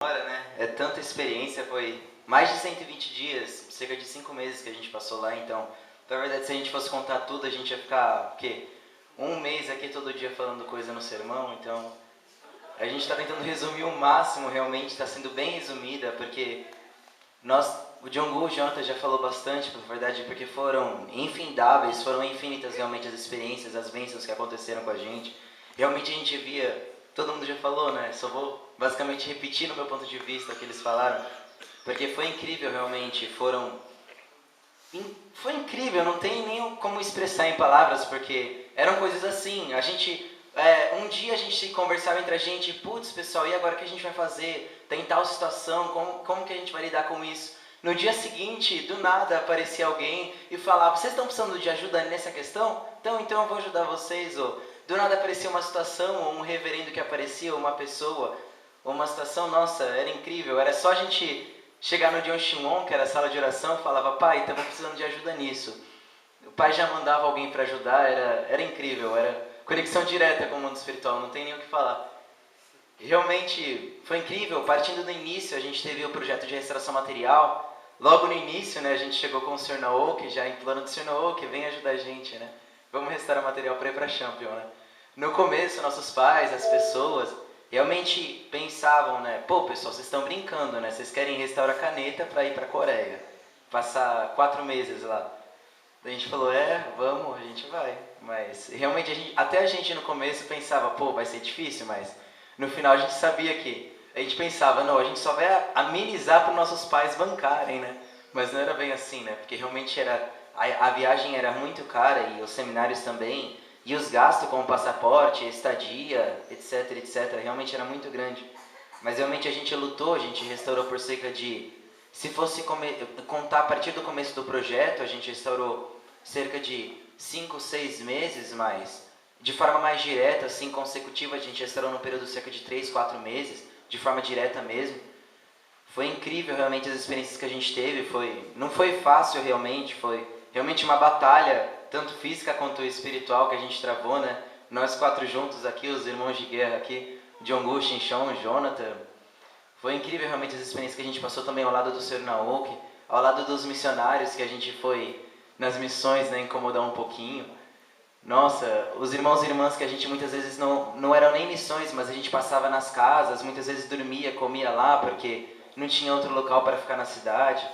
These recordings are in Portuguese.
Olha, né? É tanta experiência, foi mais de 120 dias, cerca de 5 meses que a gente passou lá, então, na verdade, se a gente fosse contar tudo, a gente ia ficar, o quê? Um mês aqui todo dia falando coisa no sermão, então a gente está tentando resumir o máximo, realmente está sendo bem resumida, porque o Jong-un, o Jonathan já falou bastante, na verdade, porque foram infindáveis, foram infinitas realmente as experiências, as bênçãos que aconteceram com a gente. Realmente a gente via, todo mundo já falou, né? Só vou basicamente repetir no meu ponto de vista o que eles falaram, porque foi incrível realmente, foi incrível, não tem nem como expressar em palavras, porque eram coisas assim, um dia a gente conversava entre a gente, putz pessoal, e agora o que a gente vai fazer? Tem tal situação, como que a gente vai lidar com isso? No dia seguinte, do nada, aparecia alguém e falava, vocês estão precisando de ajuda nessa questão? Então eu vou ajudar vocês. Ou do nada aparecia uma situação, ou um reverendo que aparecia, ou uma pessoa, ou uma situação, nossa, era incrível. Era só a gente chegar no John Shimon, que era a sala de oração, e falava, pai, estamos precisando de ajuda nisso. O pai já mandava alguém para ajudar, era incrível, era conexão direta com o mundo espiritual, não tem nem o que falar. Realmente foi incrível, partindo do início, a gente teve o projeto de restauração material. Logo no início, né, a gente chegou com o Sr. Naoki, já em plano do Sr. Naoki, vem ajudar a gente, né? Vamos restaurar material para ir para Champion, né? No começo, nossos pais, as pessoas, realmente pensavam, né? Pô, pessoal, vocês estão brincando, né? Vocês querem restaurar caneta para ir para a Coreia, passar 4 meses lá. A gente falou, vamos, a gente vai. Mas realmente, até a gente no começo pensava, pô, vai ser difícil, mas no final a gente sabia que, a gente pensava, não, a gente só vai amenizar para os nossos pais bancarem, né? Mas não era bem assim, né? Porque realmente a viagem era muito cara e os seminários também, e os gastos com o passaporte, estadia, etc, etc, realmente era muito grande. Mas realmente a gente lutou, a gente restaurou por cerca de, se fosse contar a partir do começo do projeto, a gente restaurou cerca de 5, 6 meses, mas de forma mais direta, assim, consecutiva, a gente restaurou num período de cerca de 3, 4 meses, de forma direta mesmo. Foi incrível realmente as experiências que a gente teve, não foi fácil realmente, foi realmente uma batalha, tanto física quanto espiritual que a gente travou, né? Nós 4 juntos aqui, os irmãos de guerra aqui, Jong-un, Shinshon, Jonathan. Foi incrível realmente as experiências que a gente passou também ao lado do Sr. Naoki, ao lado dos missionários que a gente foi nas missões, né, incomodar um pouquinho. Nossa, os irmãos e irmãs que a gente muitas vezes não eram nem missões, mas a gente passava nas casas, muitas vezes dormia, comia lá, porque não tinha outro local para ficar na cidade.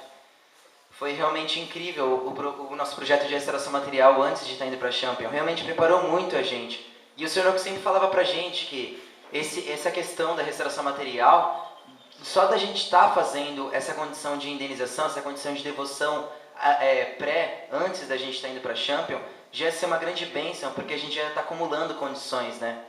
Foi realmente incrível o nosso projeto de restauração material antes de estar indo para a Champion. Realmente preparou muito a gente. E o Sr. Naoki sempre falava para a gente que essa questão da restauração material, só da gente estar fazendo essa condição de indenização, essa condição de devoção antes da gente estar indo para a Champion, já ia ser uma grande bênção, porque a gente já está acumulando condições, né?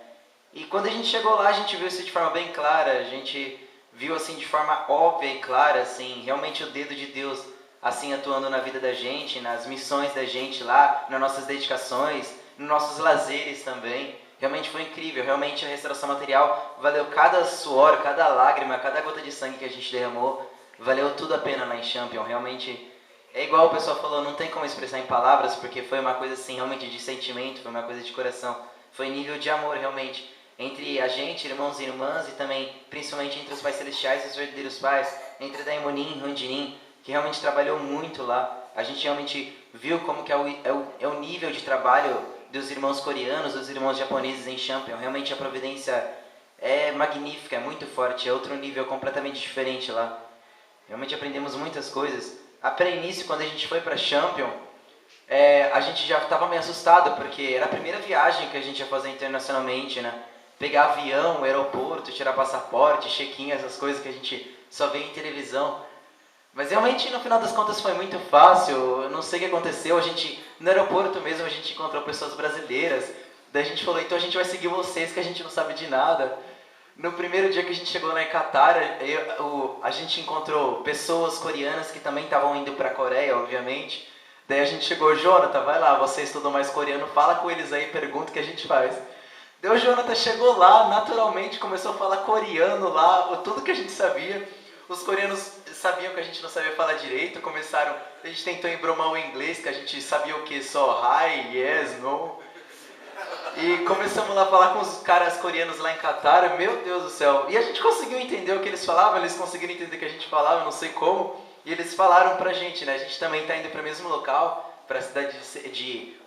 E quando a gente chegou lá, a gente viu isso de forma bem clara, a gente viu assim de forma óbvia e clara, assim, realmente o dedo de Deus assim atuando na vida da gente, nas missões da gente lá, nas nossas dedicações, nos nossos lazeres também. Realmente foi incrível, realmente a restauração material valeu cada suor, cada lágrima, cada gota de sangue que a gente derramou, valeu tudo a pena lá em Champion. Realmente é igual o pessoal falou, não tem como expressar em palavras, porque foi uma coisa assim realmente de sentimento, foi uma coisa de coração, foi nível de amor realmente entre a gente, irmãos e irmãs, e também principalmente entre os pais celestiais e os verdadeiros pais, entre Daimonim e Randinim, que realmente trabalhou muito lá. A gente realmente viu como que é o nível de trabalho dos irmãos coreanos, dos irmãos japoneses em Champion. Realmente a providência é magnífica, é muito forte, é outro nível completamente diferente lá. Realmente aprendemos muitas coisas. A pré-início, quando a gente foi para Champion, a gente já estava meio assustado, porque era a primeira viagem que a gente ia fazer internacionalmente, né? Pegar avião, aeroporto, tirar passaporte, check-in, essas coisas que a gente só vê em televisão. Mas realmente, no final das contas, foi muito fácil. Eu não sei o que aconteceu. No aeroporto mesmo, a gente encontrou pessoas brasileiras. Daí a gente falou, então a gente vai seguir vocês, que a gente não sabe de nada. No primeiro dia que a gente chegou lá em Qatar, a gente encontrou pessoas coreanas que também estavam indo para a Coreia, obviamente. Daí a gente chegou, Jonathan, vai lá, você estudou mais coreano, fala com eles aí, pergunta o que a gente faz. Daí o Jonathan chegou lá, naturalmente, começou a falar coreano lá, tudo que a gente sabia. Os coreanos sabiam que a gente não sabia falar direito, a gente tentou embromar o inglês, que a gente sabia o que? Só hi, yes, no. E começamos lá a falar com os caras coreanos lá em Qatar, meu Deus do céu. E a gente conseguiu entender o que eles falavam, eles conseguiram entender o que a gente falava, não sei como. E eles falaram pra gente, né? A gente também tá indo pro mesmo local, pra cidade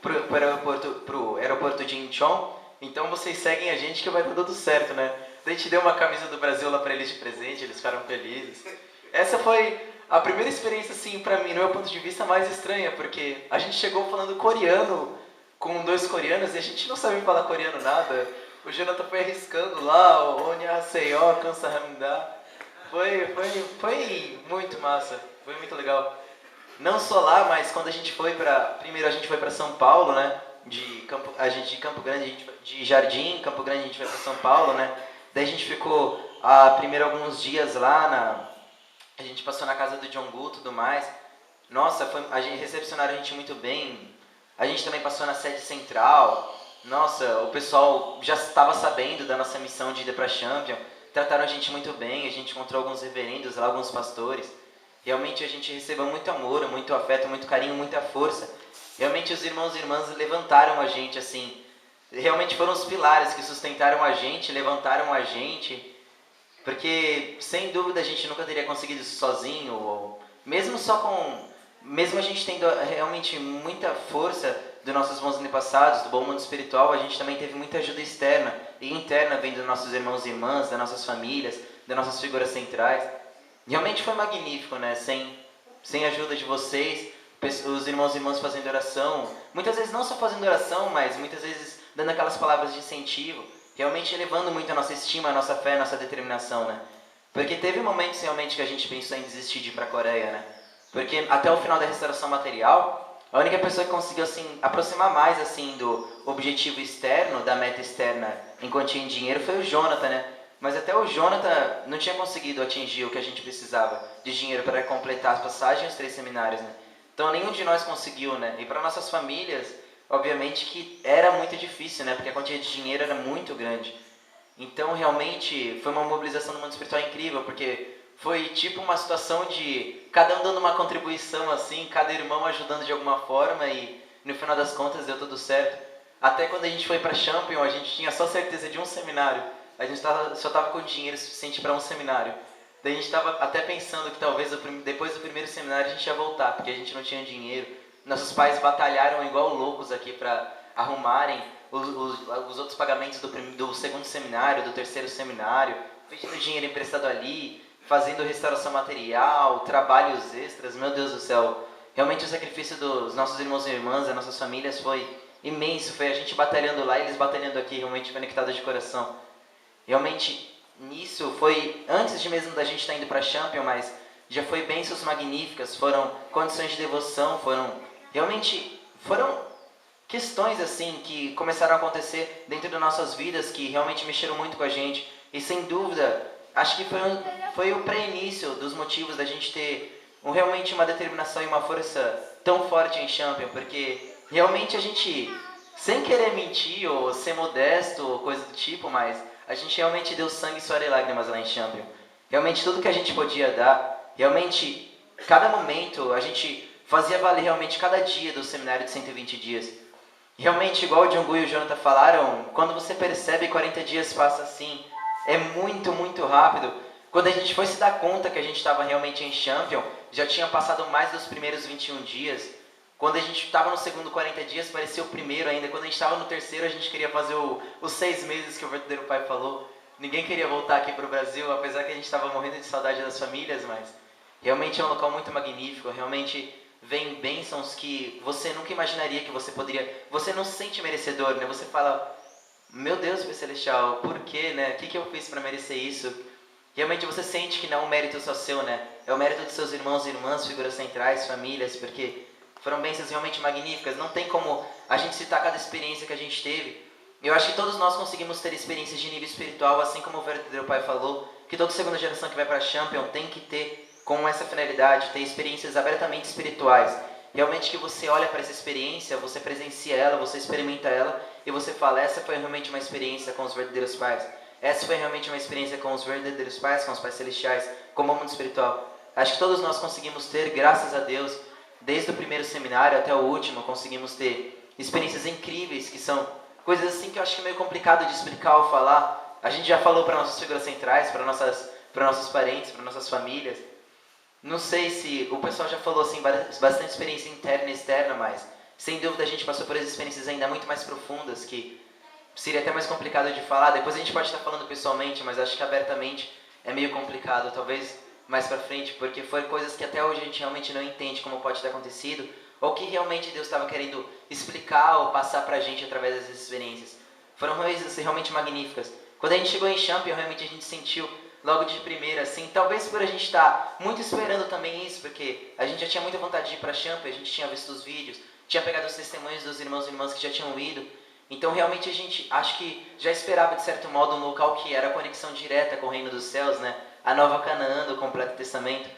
pro aeroporto de Incheon. Então vocês seguem a gente que vai dar tudo certo, né? Daí a gente deu uma camisa do Brasil lá pra eles de presente, eles ficaram felizes. Essa foi a primeira experiência, assim, pra mim, no meu ponto de vista, mais estranha, porque a gente chegou falando coreano com 2 coreanos e a gente não sabia falar coreano nada. O Jonathan foi arriscando lá, o Onyaseyo, Kansahamnida. Foi muito massa, foi muito legal. Não só lá, mas quando a gente foi primeiro a gente foi pra São Paulo, né? A gente de Campo Grande, de Jardim, Campo Grande a gente foi pra São Paulo, né? Daí a gente ficou primeiro alguns dias lá a gente passou na casa do Jong-gu e tudo mais. Nossa, a gente recepcionaram a gente muito bem. A gente também passou na sede central. Nossa, o pessoal já estava sabendo da nossa missão de ir para Champion. Trataram a gente muito bem. A gente encontrou alguns reverendos lá, alguns pastores. Realmente a gente recebeu muito amor, muito afeto, muito carinho, muita força. Realmente os irmãos e irmãs levantaram a gente, assim. Realmente foram os pilares que sustentaram a gente, levantaram a gente. Porque, sem dúvida, a gente nunca teria conseguido isso sozinho. Ou mesmo a gente tendo realmente muita força dos nossos bons antepassados, do bom mundo espiritual, a gente também teve muita ajuda externa e interna, vindo dos nossos irmãos e irmãs, das nossas famílias, das nossas figuras centrais. Realmente foi magnífico, né? Sem a ajuda de vocês, os irmãos e irmãs fazendo oração, muitas vezes não só fazendo oração, mas muitas vezes dando aquelas palavras de incentivo, realmente elevando muito a nossa estima, a nossa fé, a nossa determinação, né? Porque teve momentos realmente que a gente pensou em desistir de ir para a Coreia, né? Porque até o final da restauração material, a única pessoa que conseguiu assim aproximar mais assim do objetivo externo, da meta externa em quantia em dinheiro foi o Jonathan, né? Mas até o Jonathan não tinha conseguido atingir o que a gente precisava de dinheiro para completar as passagens e os 3 seminários, né? Então nenhum de nós conseguiu, né? E para nossas famílias, obviamente que era muito difícil, né? Porque a quantia de dinheiro era muito grande. Então realmente foi uma mobilização do mundo espiritual incrível, porque foi tipo uma situação de cada um dando uma contribuição assim, cada irmão ajudando de alguma forma e no final das contas deu tudo certo. Até quando a gente foi para Champion, a gente tinha só certeza de um seminário. A gente só estava com dinheiro suficiente para um seminário. Daí a gente estava até pensando que talvez depois do primeiro seminário a gente ia voltar, porque a gente não tinha dinheiro. Nossos pais batalharam igual loucos aqui para arrumarem os outros pagamentos do segundo seminário, do terceiro seminário, pedindo dinheiro emprestado ali, fazendo restauração material, trabalhos extras, meu Deus do céu. Realmente o sacrifício dos nossos irmãos e irmãs, das nossas famílias foi imenso, foi a gente batalhando lá e eles batalhando aqui, realmente conectados de coração. Realmente, nisso foi antes de mesmo da gente estar indo para a Champion, mas já foi bênçãos magníficas, foram condições de devoção, foram questões assim que começaram a acontecer dentro das nossas vidas que realmente mexeram muito com a gente. E sem dúvida, acho que foi o pré-início dos motivos da gente ter realmente uma determinação e uma força tão forte em Champion, porque realmente a gente, sem querer mentir ou ser modesto ou coisa do tipo, mas a gente realmente deu sangue, suor e lágrimas lá em Champion. Realmente tudo que a gente podia dar, realmente cada momento a gente fazia valer realmente cada dia do seminário de 120 dias. Realmente, igual o Jong-gu e o Jonathan falaram, quando você percebe 40 dias passa assim, é muito, muito rápido. Quando a gente foi se dar conta que a gente estava realmente em Champion, já tinha passado mais dos primeiros 21 dias. Quando a gente estava no segundo 40 dias, parecia o primeiro ainda. Quando a gente estava no terceiro, a gente queria fazer os 6 meses que o verdadeiro pai falou. Ninguém queria voltar aqui para o Brasil, apesar que a gente estava morrendo de saudade das famílias, mas realmente é um local muito magnífico, realmente vem bênçãos que você nunca imaginaria que você poderia... Você não se sente merecedor, né? Você fala, meu Deus, Pai Celestial, por quê, né? O que eu fiz para merecer isso? Realmente você sente que não é um mérito só seu, né? É o mérito de seus irmãos e irmãs, figuras centrais, famílias, porque foram bênçãos realmente magníficas. Não tem como a gente citar cada experiência que a gente teve. Eu acho que todos nós conseguimos ter experiências de nível espiritual, assim como o verdadeiro Pai falou, que toda segunda geração que vai para a Champion tem que ter com essa finalidade, ter experiências abertamente espirituais. Realmente que você olha para essa experiência, você presencia ela, você experimenta ela e você fala, essa foi realmente uma experiência com os verdadeiros pais. Essa foi realmente uma experiência com os verdadeiros pais, com os pais celestiais, com o mundo espiritual. Acho que todos nós conseguimos ter, graças a Deus, desde o primeiro seminário até o último, conseguimos ter experiências incríveis que são coisas assim que eu acho que é meio complicado de explicar ou falar. A gente já falou para nossas figuras centrais, para nossos parentes, para nossas famílias. Não sei se o pessoal já falou assim bastante experiência interna e externa, mas sem dúvida a gente passou por experiências ainda muito mais profundas que seria até mais complicado de falar. Depois a gente pode estar falando pessoalmente, mas acho que abertamente é meio complicado, talvez mais pra frente, porque foram coisas que até hoje a gente realmente não entende como pode ter acontecido, ou que realmente Deus estava querendo explicar ou passar pra gente através dessas experiências. Foram coisas realmente magníficas. Quando a gente chegou em Champion, realmente a gente sentiu logo de primeira, assim, talvez por a gente estar muito esperando também isso, porque a gente já tinha muita vontade de ir pra Champion, a gente tinha visto os vídeos, tinha pegado os testemunhos dos irmãos e irmãs que já tinham ido. Então realmente a gente acho que já esperava de certo modo um local que era a conexão direta com o reino dos céus, né? A nova Canaã do completo testamento.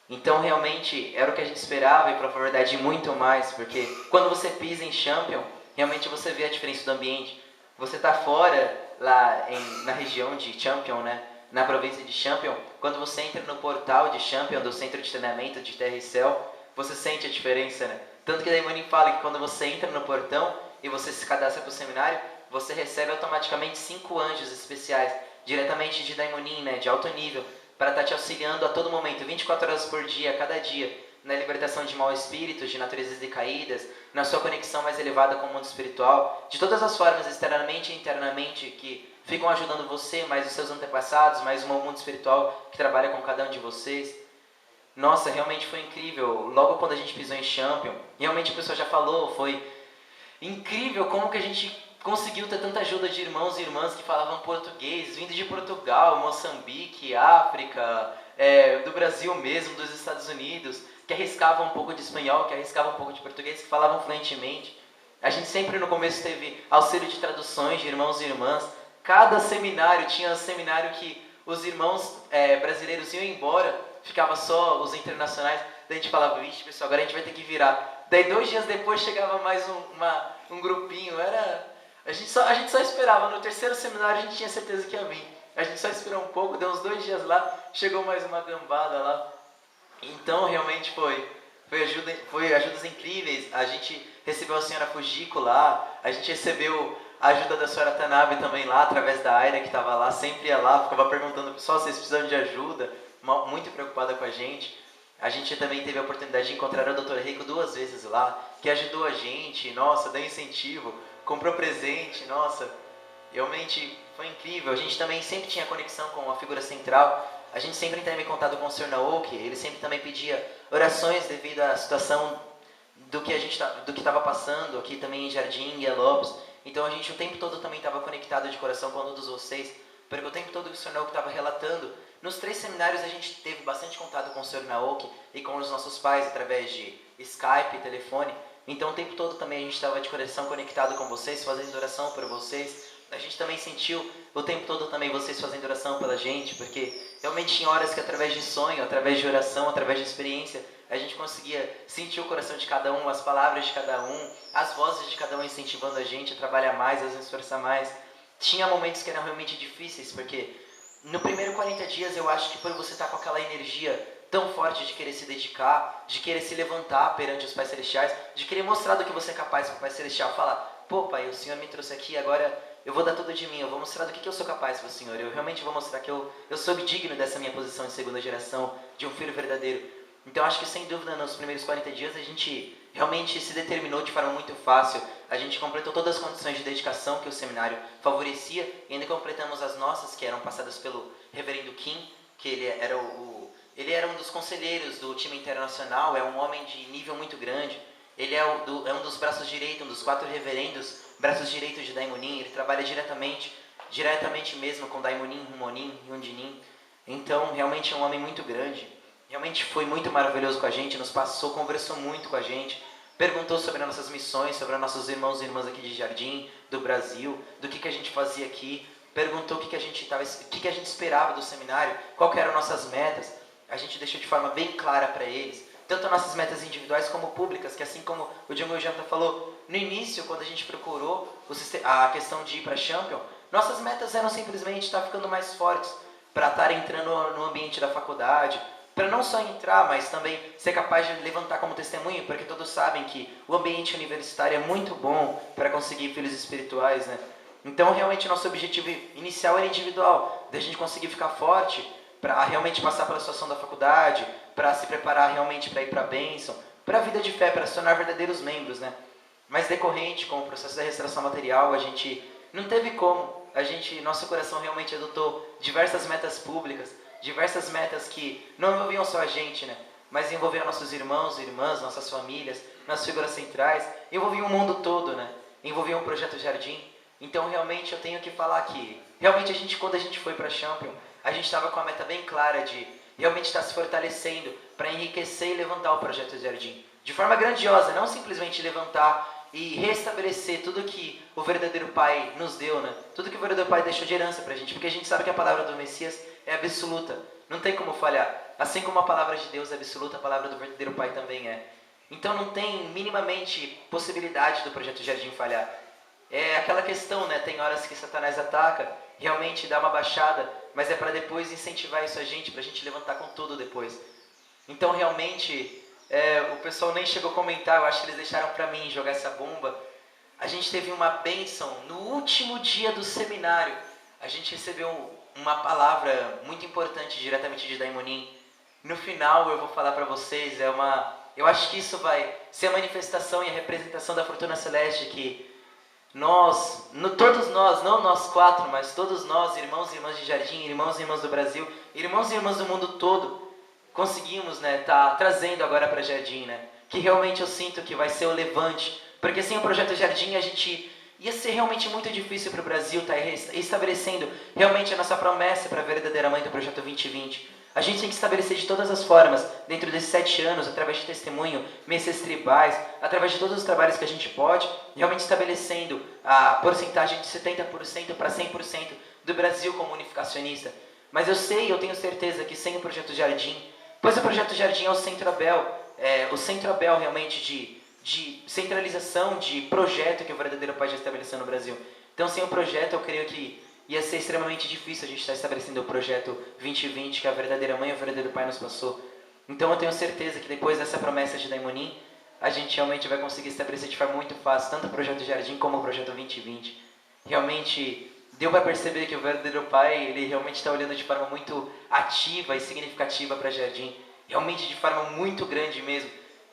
Então realmente era o que a gente esperava e para a verdade muito mais, porque quando você pisa em Champion, realmente você vê a diferença do ambiente. Você está fora lá na região de Champion, né? Na província de Champion, quando você entra no portal de Champion, do centro de treinamento de Terra e Céu, você sente a diferença, né? Tanto que daí Mani fala que quando você entra no portão e você se cadastra para o seminário, você recebe automaticamente 5 anjos especiais, diretamente de Daimonim, né, de alto nível, para estar te auxiliando a todo momento, 24 horas por dia, a cada dia, na libertação de maus espíritos, de naturezas decaídas, na sua conexão mais elevada com o mundo espiritual, de todas as formas, externamente e internamente, que ficam ajudando você, mais os seus antepassados, mais o mundo espiritual que trabalha com cada um de vocês. Nossa, realmente foi incrível. Logo quando a gente pisou em Champion, realmente a pessoa já falou, foi incrível como que a gente conseguiu ter tanta ajuda de irmãos e irmãs que falavam português, vindo de Portugal, Moçambique, África, do Brasil mesmo, dos Estados Unidos, que arriscavam um pouco de espanhol, que arriscavam um pouco de português, que falavam fluentemente. A gente sempre no começo teve auxílio de traduções de irmãos e irmãs. Cada seminário, tinha um seminário que os irmãos brasileiros iam embora, ficava só os internacionais, daí a gente falava, vixe pessoal, agora a gente vai ter que virar. Daí 2 dias depois chegava mais um grupinho, a gente só esperava, no terceiro seminário a gente tinha certeza que ia vir. A gente só esperou um pouco, deu uns 2 dias lá, chegou mais uma gambada lá. Então realmente foi ajudas incríveis. A gente recebeu a senhora Fujiko lá, a gente recebeu a ajuda da senhora Tanabe também lá, através da Aira que estava lá, sempre ia lá, ficava perguntando, pessoal, vocês precisam de ajuda, muito preocupada com a gente. A gente também teve a oportunidade de encontrar o Dr. Reiko 2 vezes lá, que ajudou a gente, nossa, deu incentivo, comprou presente, nossa, realmente foi incrível. A gente também sempre tinha conexão com a figura central, a gente sempre teve contato com o Sr. Naoki, ele sempre também pedia orações devido à situação do que estava passando aqui também em Jardim e Lopes. Então a gente o tempo todo também estava conectado de coração com todos vocês, porque o tempo todo que o Sr. Naoki estava relatando. Nos 3 seminários a gente teve bastante contato com o Sr. Naoki e com os nossos pais através de Skype, telefone. Então o tempo todo também a gente estava de coração conectado com vocês, fazendo oração por vocês. A gente também sentiu o tempo todo também vocês fazendo oração pela gente, porque realmente tinha horas que através de sonho, através de oração, através de experiência, a gente conseguia sentir o coração de cada um, as palavras de cada um, as vozes de cada um incentivando a gente a trabalhar mais, a se esforçar mais. Tinha momentos que eram realmente difíceis, porque no primeiro 40 dias eu acho que por você estar com aquela energia tão forte de querer se dedicar, de querer se levantar perante os Pais Celestiais, de querer mostrar do que você é capaz para o Pai Celestial, falar, pô Pai, o Senhor me trouxe aqui, agora eu vou dar tudo de mim, eu vou mostrar do que eu sou capaz para o Senhor, eu realmente vou mostrar que eu sou digno dessa minha posição de segunda geração, de um filho verdadeiro. Então acho que sem dúvida nos primeiros 40 dias a gente realmente se determinou de forma muito fácil, a gente completou todas as condições de dedicação que o seminário favorecia e ainda completamos as nossas, que eram passadas pelo reverendo Kim, que ele era um dos conselheiros do time internacional, é um homem de nível muito grande, ele é um dos braços direitos, um dos 4 reverendos, braços direitos de Daimonim, ele trabalha diretamente mesmo com Daimonim, Rumonim, Yundinin, então realmente é um homem muito grande, realmente foi muito maravilhoso com a gente, nos passou, conversou muito com a gente, perguntou sobre as nossas missões, sobre os nossos irmãos e irmãs aqui de Jardim, do Brasil, do que a gente fazia aqui, perguntou o que a gente esperava do seminário, qual que eram nossas metas. A gente deixou de forma bem clara para eles, tanto nossas metas individuais como públicas, que assim como o Django Janta falou, no início, quando a gente procurou a questão de ir para Champion, nossas metas eram simplesmente estar ficando mais fortes, para estar entrando no ambiente da faculdade, para não só entrar, mas também ser capaz de levantar como testemunho, porque todos sabem que o ambiente universitário é muito bom para conseguir filhos espirituais, né? Então, realmente, nosso objetivo inicial era individual, da gente conseguir ficar forte para realmente passar pela situação da faculdade, para se preparar realmente para ir para a bênção, para a vida de fé, para se tornar verdadeiros membros, né? Mas decorrente com o processo da restauração material, a gente não teve como. Nosso coração realmente adotou diversas metas públicas, diversas metas que não envolviam só a gente, né? Mas envolviam nossos irmãos e irmãs, nossas famílias, nossas figuras centrais, envolviam o mundo todo, né? Envolviam o Projeto Jardim. Então, realmente, eu tenho que falar que, realmente, quando a gente foi para a Champion, a gente estava com a meta bem clara de realmente estar se fortalecendo para enriquecer e levantar o Projeto Jardim. De forma grandiosa, não simplesmente levantar e restabelecer tudo que o verdadeiro Pai nos deu, né? Tudo que o verdadeiro Pai deixou de herança para a gente, porque a gente sabe que a palavra do Messias é absoluta, não tem como falhar. Assim como a palavra de Deus é absoluta, a palavra do verdadeiro Pai também é. Então não tem minimamente possibilidade do Projeto Jardim falhar. É aquela questão, né? Tem horas que Satanás ataca, realmente dá uma baixada, mas é para depois incentivar isso a gente, para a gente levantar com tudo depois. Então realmente, o pessoal nem chegou a comentar, eu acho que eles deixaram para mim jogar essa bomba. A gente teve uma bênção no último dia do seminário. A gente recebeu uma palavra muito importante diretamente de Daimonim. No final eu vou falar para vocês, eu acho que isso vai ser a manifestação e a representação da Fortuna Celeste que todos nós, não nós quatro, mas todos nós, irmãos e irmãs de Jardim, irmãos e irmãs do Brasil, irmãos e irmãs do mundo todo, conseguimos, né, tá trazendo agora para Jardim, né? Que realmente eu sinto que vai ser o levante, porque sem o Projeto Jardim ia ser realmente muito difícil para o Brasil estar estabelecendo realmente a nossa promessa para a verdadeira mãe do Projeto 2020. A gente tem que estabelecer de todas as formas, dentro desses 7 anos, através de testemunho, missas tribais, através de todos os trabalhos que a gente pode, realmente estabelecendo a porcentagem de 70% para 100% do Brasil como unificacionista. Mas eu tenho certeza que sem o Projeto Jardim, pois o Projeto Jardim é o centro Abel realmente de centralização, de projeto que o verdadeiro Pai já estabeleceu no Brasil. Então, sem o projeto, eu creio que ia ser extremamente difícil a gente estar estabelecendo o projeto 2020 que a verdadeira mãe e o verdadeiro Pai nos passou. Então eu tenho certeza que depois dessa promessa de Daimonim, a gente realmente vai conseguir estabelecer de forma muito fácil tanto o projeto Jardim como o projeto 2020. Realmente deu para perceber que o verdadeiro Pai, ele realmente está olhando de forma muito ativa e significativa para Jardim. Realmente de forma muito grande mesmo.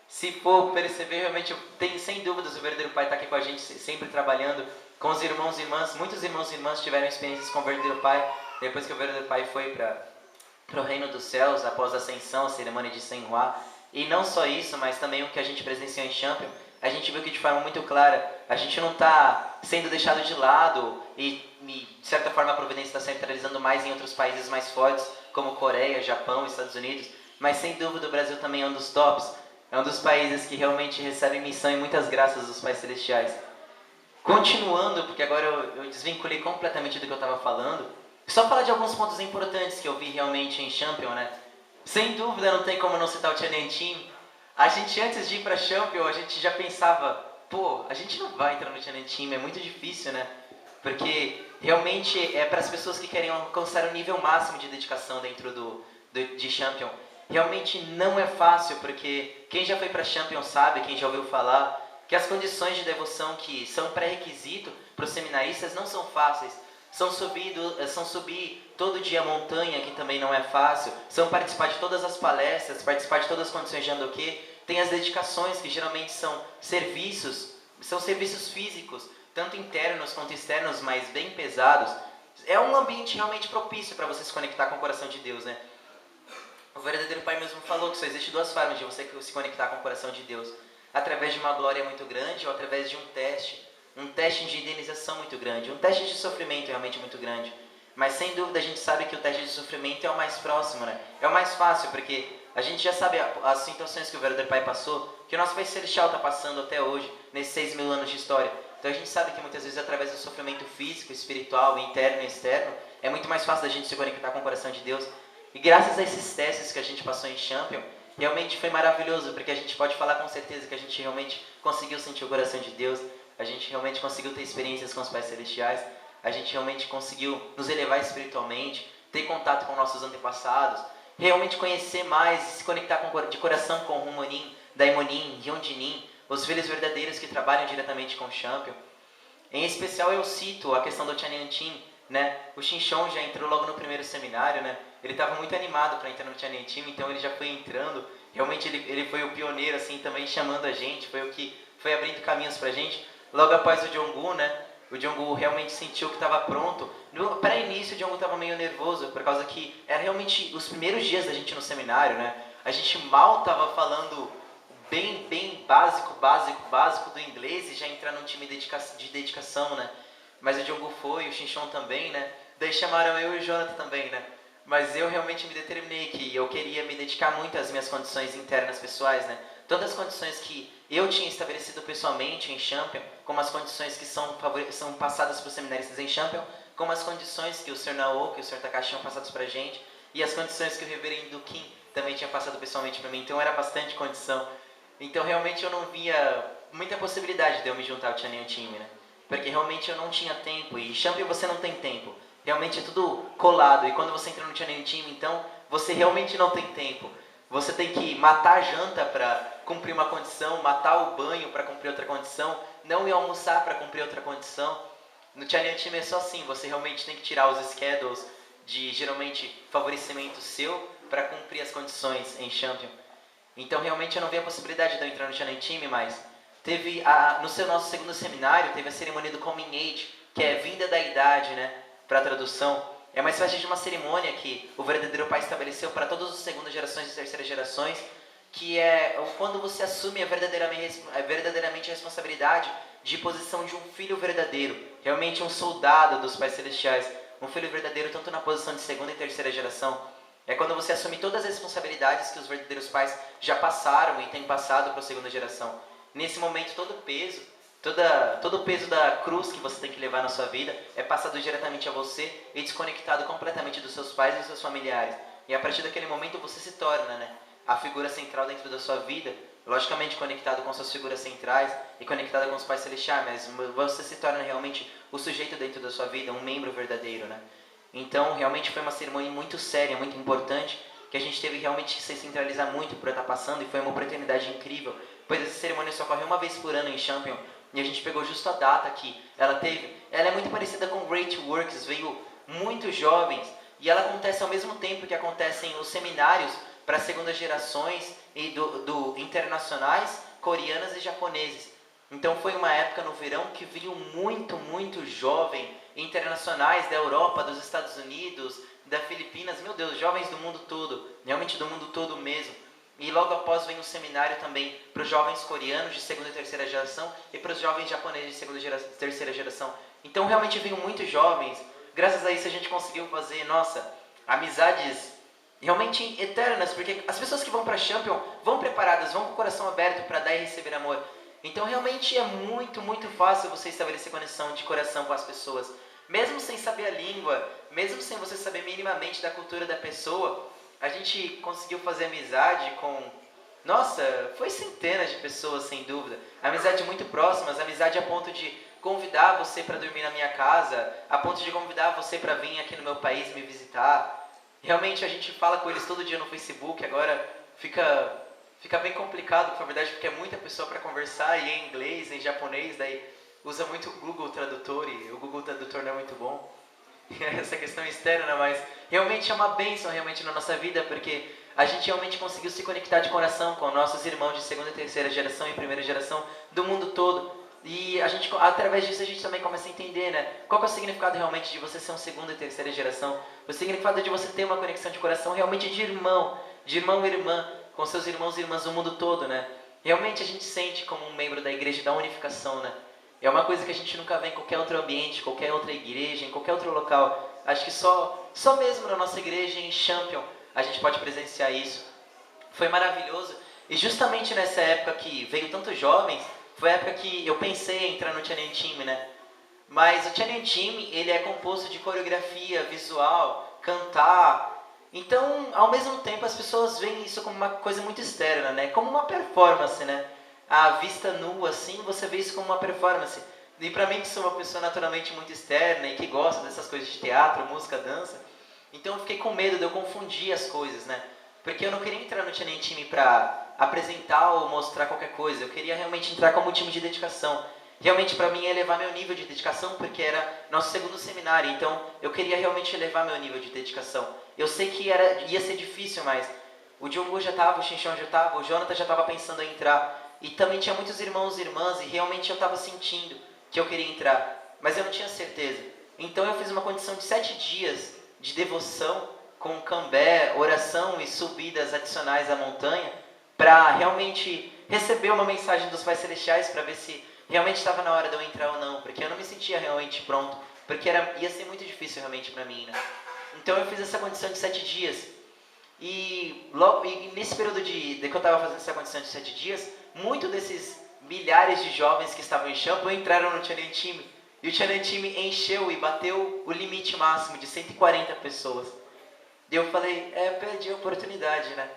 Se for perceber, realmente, sem dúvidas, o verdadeiro Pai está aqui com a gente, sempre trabalhando com os irmãos e irmãs. Muitos irmãos e irmãs tiveram experiências com o verdadeiro Pai, depois que o verdadeiro Pai foi para o reino dos céus, após a ascensão, a cerimônia de Senhua. E não só isso, mas também o que a gente presenciou em Champion, a gente viu que de forma muito clara, a gente não está sendo deixado de lado e, de certa forma, a providência está centralizando mais em outros países mais fortes, como Coreia, Japão, Estados Unidos, mas sem dúvida o Brasil também é um dos tops. É um dos países que realmente recebem missão e muitas graças dos Pais Celestiais. Continuando, porque agora eu desvinculei completamente do que eu estava falando, só falar de alguns pontos importantes que eu vi realmente em Champion, né? Sem dúvida, não tem como não citar o Tiananmen Team. A gente, antes de ir para Champion, a gente já pensava, a gente não vai entrar no Tiananmen Team, é muito difícil, né? Porque realmente é para as pessoas que querem alcançar o nível máximo de dedicação dentro de Champion. Realmente não é fácil, porque quem já foi para Champion sabe, quem já ouviu falar, que as condições de devoção que são pré-requisito para os seminaristas não são fáceis. São subir todo dia a montanha, que também não é fácil. São participar de todas as palestras, participar de todas as condições de Andoquê. Tem as dedicações, que geralmente são serviços físicos, tanto internos quanto externos, mas bem pesados. É um ambiente realmente propício para você se conectar com o coração de Deus, né? O verdadeiro Pai mesmo falou que só existe 2 formas de você se conectar com o coração de Deus. Através de uma glória muito grande ou através de um teste de indenização muito grande, um teste de sofrimento realmente muito grande. Mas sem dúvida a gente sabe que o teste de sofrimento é o mais próximo, né? É o mais fácil, porque a gente já sabe as situações que o verdadeiro Pai passou, que o nosso Pai Celestial está passando até hoje, nesses 6.000 anos de história. Então a gente sabe que muitas vezes através do sofrimento físico, espiritual, interno e externo, é muito mais fácil da gente se conectar com o coração de Deus. E graças a esses testes que a gente passou em Champion, realmente foi maravilhoso, porque a gente pode falar com certeza que a gente realmente conseguiu sentir o coração de Deus, a gente realmente conseguiu ter experiências com os Pais Celestiais, a gente realmente conseguiu nos elevar espiritualmente, ter contato com nossos antepassados. realmente conhecer mais, se conectar de coração com o Humonin, Daimonin, Hyunjinin, os filhos verdadeiros que trabalham diretamente com o Champion. Em especial eu cito a questão do Chanyeong-Team, né? O Shinchon já entrou logo no primeiro seminário, né? Ele estava muito animado para entrar no Chanyeong-Team, então ele já foi entrando. Realmente ele foi o pioneiro, assim, também chamando a gente, foi o que foi abrindo caminhos pra gente. Logo após o Jongwoo, né? O Jongwoo realmente sentiu que estava pronto. Para início o Jongwoo estava meio nervoso, por causa que era realmente os primeiros dias da gente no seminário, né? A gente mal estava falando bem básico do inglês e já entrar num time de dedicação, né? Mas o Jongwoo foi, o Shinchon também, né? Daí chamaram eu e o Jonathan também, né? Mas eu realmente me determinei que eu queria me dedicar muito às minhas condições internas pessoais, né? Todas as condições que eu tinha estabelecido pessoalmente em Champion, como as condições que são passadas para os seminaristas em Champion, como as condições que o Sr. Naoki e o Sr. Takashi tinham passado para a gente, e as condições que o reverendo Kim também tinha passado pessoalmente para mim. Então era bastante condição. Então realmente eu não via muita possibilidade de eu me juntar ao Chanyeong-Team, né? Porque realmente eu não tinha tempo, e Champion você não tem tempo. Realmente é tudo colado, e quando você entra no Chanyeong-Team, então você realmente não tem tempo. Você tem que matar a janta para cumprir uma condição, matar o banho para cumprir outra condição, não ir almoçar para cumprir outra condição. No Chanyeong-Team é só assim, você realmente tem que tirar os schedules de geralmente favorecimento seu para cumprir as condições em Champion. Então realmente eu não vi a possibilidade de eu entrar no Chanyeong-Team, mas teve no nosso segundo seminário, teve a cerimônia do Coming Age, que é vinda da idade, né, para tradução. É uma espécie de uma cerimônia que o verdadeiro pai estabeleceu para todas as segundas gerações e terceiras gerações, que é quando você assume verdadeiramente a responsabilidade de posição de um filho verdadeiro, realmente um soldado dos pais celestiais, um filho verdadeiro tanto na posição de segunda e terceira geração. É quando você assume todas as responsabilidades que os verdadeiros pais já passaram e têm passado para a segunda geração. Nesse momento, todo o peso da cruz que você tem que levar na sua vida é passado diretamente a você e desconectado completamente dos seus pais e dos seus familiares. E a partir daquele momento você se torna, né, a figura central dentro da sua vida, logicamente conectado com suas figuras centrais e conectado com os pais celestiais, mas você se torna realmente o sujeito dentro da sua vida, um membro verdadeiro, né? Então, realmente foi uma cerimônia muito séria, muito importante, que a gente teve realmente que se centralizar muito por estar passando, e foi uma oportunidade incrível, pois essa cerimônia só ocorre uma vez por ano em Champion, e a gente pegou justo a data que ela teve. Ela é muito parecida com Great Works, veio muitos jovens, e ela acontece ao mesmo tempo que acontecem os seminários para segundas gerações e internacionais, coreanas e japoneses. Então foi uma época no verão que veio muito jovem, internacionais da Europa, dos Estados Unidos, da Filipinas, meu Deus, jovens do mundo todo, realmente do mundo todo mesmo. E logo após vem um seminário também para os jovens coreanos de segunda e terceira geração e para os jovens japoneses de segunda e terceira geração. Então realmente veio muitos jovens. Graças a isso a gente conseguiu fazer, nossa, amizades realmente eternas, porque as pessoas que vão para Champion vão preparadas, vão com o coração aberto para dar e receber amor. Então realmente é muito fácil você estabelecer conexão de coração com as pessoas. Mesmo sem saber a língua, mesmo sem você saber minimamente da cultura da pessoa, a gente conseguiu fazer amizade com... Nossa, foi centenas de pessoas, sem dúvida. Amizade muito próximas, amizade a ponto de convidar você para dormir na minha casa, a ponto de convidar você para vir aqui no meu país me visitar. Realmente a gente fala com eles todo dia no Facebook, agora fica bem complicado, na verdade, porque é muita pessoa para conversar, e em inglês, em japonês, daí usa muito o Google Tradutor, e o Google Tradutor não é muito bom. Essa questão externa, mas realmente é uma bênção realmente na nossa vida, porque a gente realmente conseguiu se conectar de coração com nossos irmãos de segunda e terceira geração e primeira geração do mundo todo. E através disso a gente também começa a entender, né? Qual que é o significado realmente de você ser um segunda e terceira geração? O significado de você ter uma conexão de coração realmente de irmão e irmã, com seus irmãos e irmãs do mundo todo, né? Realmente a gente sente como um membro da igreja da unificação, né? É uma coisa que a gente nunca vê em qualquer outro ambiente, qualquer outra igreja, em qualquer outro local. Acho que só mesmo na nossa igreja em Champion a gente pode presenciar isso. Foi maravilhoso. E justamente nessa época que veio tantos jovens, foi a época que eu pensei em entrar no Chanyeong-Team, né? Mas o Chanyeong-Team, ele é composto de coreografia, visual, cantar. Então, ao mesmo tempo, as pessoas veem isso como uma coisa muito externa, né? Como uma performance, né? À vista nua, assim, você vê isso como uma performance. E pra mim, que sou uma pessoa naturalmente muito externa e que gosta dessas coisas de teatro, música, dança, Então eu fiquei com medo de eu confundir as coisas, né? Porque eu não queria entrar no Tchanен Time para apresentar ou mostrar qualquer coisa. Eu queria realmente entrar como time de dedicação. Realmente para mim ia elevar meu nível de dedicação, porque era nosso segundo seminário. Então eu queria realmente elevar meu nível de dedicação. Eu sei que ia ser difícil, mas o Diogo já estava, o Xinchão já estava, o Jonathan já estava pensando em entrar. E também tinha muitos irmãos e irmãs, e realmente eu estava sentindo que eu queria entrar. Mas eu não tinha certeza. Então eu fiz uma condição de 7 dias de devoção, com cambé, oração e subidas adicionais à montanha, para realmente receber uma mensagem dos Pais Celestiais, para ver se realmente estava na hora de eu entrar ou não, porque eu não me sentia realmente pronto, porque ia ser muito difícil realmente para mim, né? Então eu fiz essa condição de 7 dias, e nesse período de que eu estava fazendo essa condição de 7 dias, muitos desses milhares de jovens que estavam em Shampoo entraram no Tchanен Time, e o Tchanen Time encheu e bateu o limite máximo de 140 pessoas. E eu falei, perdi a oportunidade, né?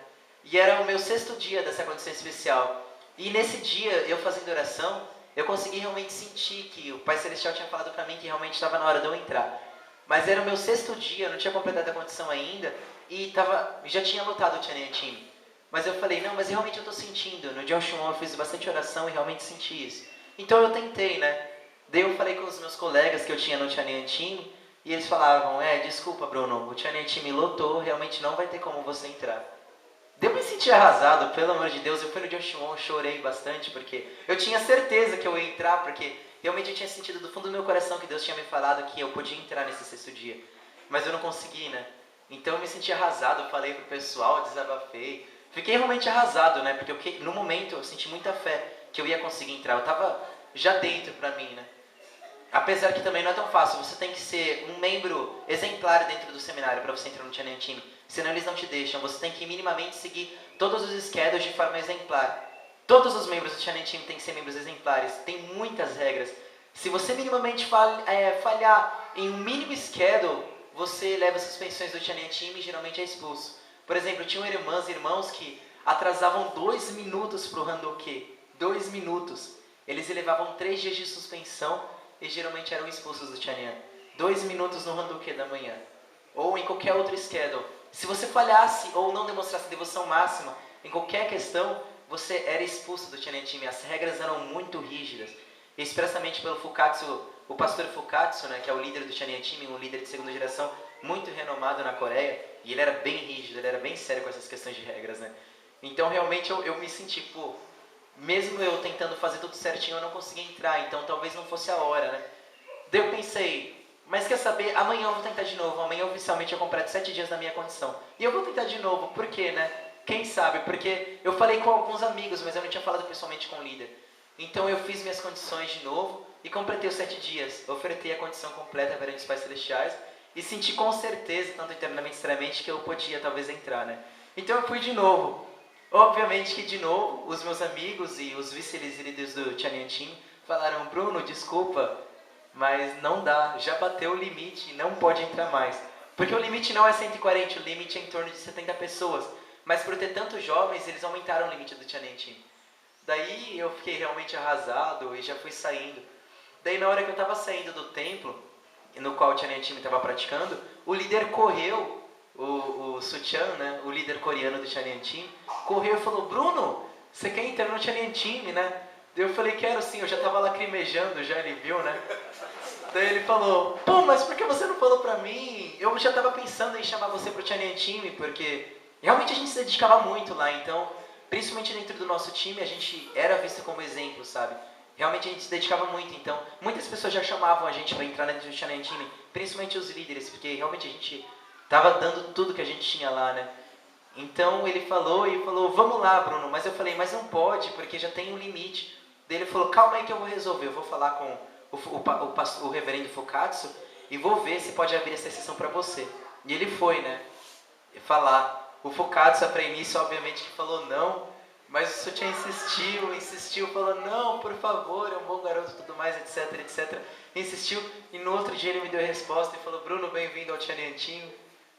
E era o meu 6º dia dessa condição especial. E nesse dia, eu fazendo oração, eu consegui realmente sentir que o Pai Celestial tinha falado para mim que realmente estava na hora de eu entrar. Mas era o meu 6º dia, eu não tinha completado a condição ainda, e já tinha lotado o Tchanен Time. Mas eu falei, não, mas realmente eu estou sentindo. No Joshua eu fiz bastante oração e realmente senti isso. Então eu tentei, né? Daí eu falei com os meus colegas que eu tinha no Tchanen Time, e eles falavam, desculpa Bruno, o Tchanen Time lotou, realmente não vai ter como você entrar. Daí eu me senti arrasado, pelo amor de Deus, eu fui no Joshua, chorei bastante, porque eu tinha certeza que eu ia entrar, porque realmente eu tinha sentido do fundo do meu coração que Deus tinha me falado que eu podia entrar nesse 6º dia. Mas eu não consegui, né? Então eu me senti arrasado, falei pro pessoal, desabafei. Fiquei realmente arrasado, né? Porque no momento eu senti muita fé que eu ia conseguir entrar. Eu tava já dentro pra mim, né? Apesar que também não é tão fácil, você tem que ser um membro exemplar dentro do seminário para você entrar no Tchanen Time, senão eles não te deixam, você tem que minimamente seguir todos os schedules de forma exemplar. Todos os membros do Tchanen Time têm que ser membros exemplares, tem muitas regras. Se você minimamente falhar em um mínimo schedule, você leva suspensões do Tchanen Time e geralmente é expulso. Por exemplo, tinham irmãs e irmãos que atrasavam 2 minutos para o Handoke, 2 minutos. Eles levavam 3 dias de suspensão e geralmente eram expulsos do Tchanyan. 2 minutos no Handoke da manhã. Ou em qualquer outro schedule. Se você falhasse ou não demonstrasse devoção máxima em qualquer questão, você era expulso do Tchanyan Time. As regras eram muito rígidas. Expressamente pelo Fukatsu, o pastor Fukatsu, né, que é o líder do Tchanyan Time, um líder de 2ª geração, muito renomado na Coreia. E ele era bem rígido, ele era bem sério com essas questões de regras, né? Então realmente eu me senti, mesmo eu tentando fazer tudo certinho, eu não conseguia entrar, então talvez não fosse a hora, né? Daí eu pensei, mas quer saber, amanhã eu vou tentar de novo, amanhã oficialmente eu completo 7 dias na minha condição. E eu vou tentar de novo, por quê, né? Quem sabe? Porque eu falei com alguns amigos, mas eu não tinha falado pessoalmente com o líder. Então eu fiz minhas condições de novo e completei os 7 dias. Ofertei a condição completa perante os Pais Celestiais e senti com certeza, tanto internamente e externamente, que eu podia talvez entrar, né? Então eu fui de novo. Obviamente que de novo, os meus amigos e os vice-líderes do Tchanyan Time falaram, Bruno, desculpa, mas não dá, já bateu o limite, não pode entrar mais. Porque o limite não é 140, o limite é em torno de 70 pessoas. Mas por ter tantos jovens, eles aumentaram o limite do Tchanyan Time. Daí eu fiquei realmente arrasado e já fui saindo. Daí na hora que eu estava saindo do templo, no qual o Tchanyan Time estava praticando, o líder correu, o Suchan, né, o líder coreano do Tchanyan Time, correu e falou, Bruno, você quer entrar no Tchanyan Time, né? Daí eu falei, quero sim, eu já estava lacrimejando, já ele viu, né? Daí ele falou, mas por que você não falou pra mim? Eu já estava pensando em chamar você pro Tchanyan Time, porque realmente a gente se dedicava muito lá, então, principalmente dentro do nosso time, a gente era visto como exemplo, sabe? Realmente a gente se dedicava muito, então, muitas pessoas já chamavam a gente para entrar dentro do Tchanyan Time, principalmente os líderes, porque realmente a gente estava dando tudo que a gente tinha lá, né? Então ele falou, vamos lá, Bruno. Mas eu falei, mas não pode, porque já tem um limite. Daí ele falou, calma aí que eu vou resolver. Eu vou falar com o reverendo Fukatsu e vou ver se pode abrir essa exceção para você. E ele foi, né? Falar. O Fukatsu, para início, obviamente, que falou não. Mas o Suchan insistiu, falou, não, por favor, é um bom garoto e tudo mais, etc, etc. Insistiu, e no outro dia ele me deu a resposta e falou, Bruno, bem-vindo ao Tchanyan Time.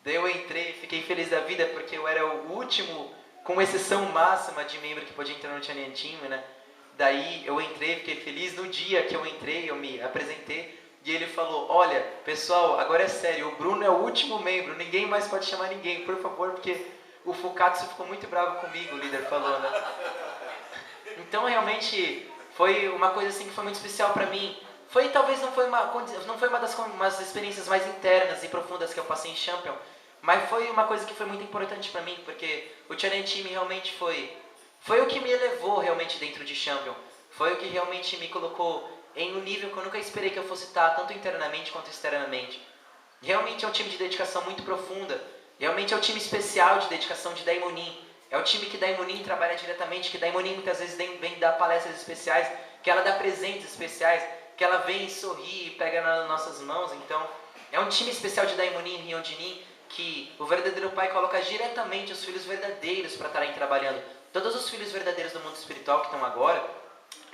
Daí eu entrei, fiquei feliz da vida, porque eu era o último, com exceção máxima de membro que podia entrar no Tchanyan Time, né? Daí eu entrei, fiquei feliz. No dia que eu entrei, eu me apresentei. E ele falou, olha, pessoal, agora é sério, o Bruno é o último membro, ninguém mais pode chamar ninguém, por favor, porque o Fukatsu ficou muito bravo comigo, o líder falou, né? Então, realmente, foi uma coisa assim que foi muito especial pra mim. Talvez não foi uma das umas experiências mais internas e profundas que eu passei em Champion, mas foi uma coisa que foi muito importante pra mim, porque o Challenge Team realmente foi o que me elevou realmente dentro de Champion. Foi o que realmente me colocou em um nível que eu nunca esperei que eu fosse estar, tanto internamente quanto externamente. Realmente é um time de dedicação muito profunda. Realmente é um time especial de dedicação de Daimonin. É o time que Daimonin trabalha diretamente, que Daimonin muitas vezes vem dar palestras especiais, que ela dá presentes especiais, que ela vem sorrir e pega nas nossas mãos. Então, é um time especial de Daimonin e Hyunjinin, que o verdadeiro pai coloca diretamente os filhos verdadeiros para estarem trabalhando. Todos os filhos verdadeiros do mundo espiritual que estão agora,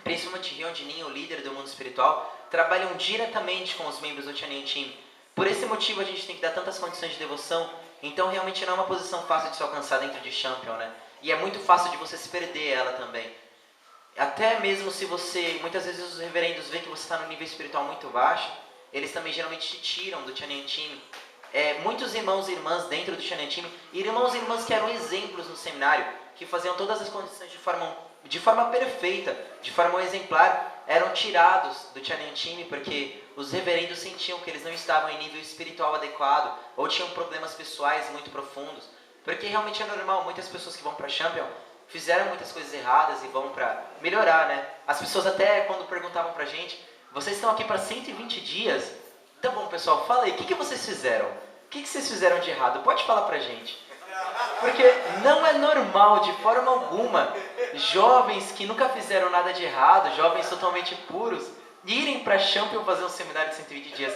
principalmente Hyunjinin, o líder do mundo espiritual, trabalham diretamente com os membros do Channeling Team. Por esse motivo a gente tem que dar tantas condições de devoção, então realmente não é uma posição fácil de se alcançar dentro de Champion, né? E é muito fácil de você se perder ela também. Até mesmo se você, muitas vezes os reverendos veem que você está no nível espiritual muito baixo, eles também geralmente te tiram do Channeling Team. Muitos irmãos e irmãs dentro do Channeling Team, e irmãos e irmãs que eram exemplos no seminário, que faziam todas as condições de forma perfeita, de forma exemplar, eram tirados do Channeling Team porque os reverendos sentiam que eles não estavam em nível espiritual adequado ou tinham problemas pessoais muito profundos. Porque realmente é normal, muitas pessoas que vão para Champion fizeram muitas coisas erradas e vão para melhorar, né? As pessoas até quando perguntavam pra gente, vocês estão aqui para 120 dias? Tá bom, pessoal, fala aí, o que vocês fizeram? O que vocês fizeram de errado? Pode falar pra gente. Porque não é normal, de forma alguma, jovens que nunca fizeram nada de errado, jovens totalmente puros, irem para Champion fazer um seminário de 120 dias.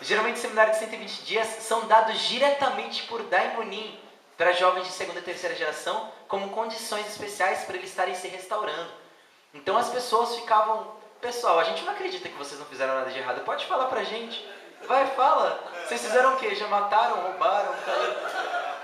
Geralmente, seminários de 120 dias são dados diretamente por Daimonin para jovens de segunda e terceira geração, como condições especiais para eles estarem se restaurando. Então as pessoas ficavam, pessoal, a gente não acredita que vocês não fizeram nada de errado, pode falar pra gente. Vai, fala. Vocês fizeram o quê? Já mataram, roubaram,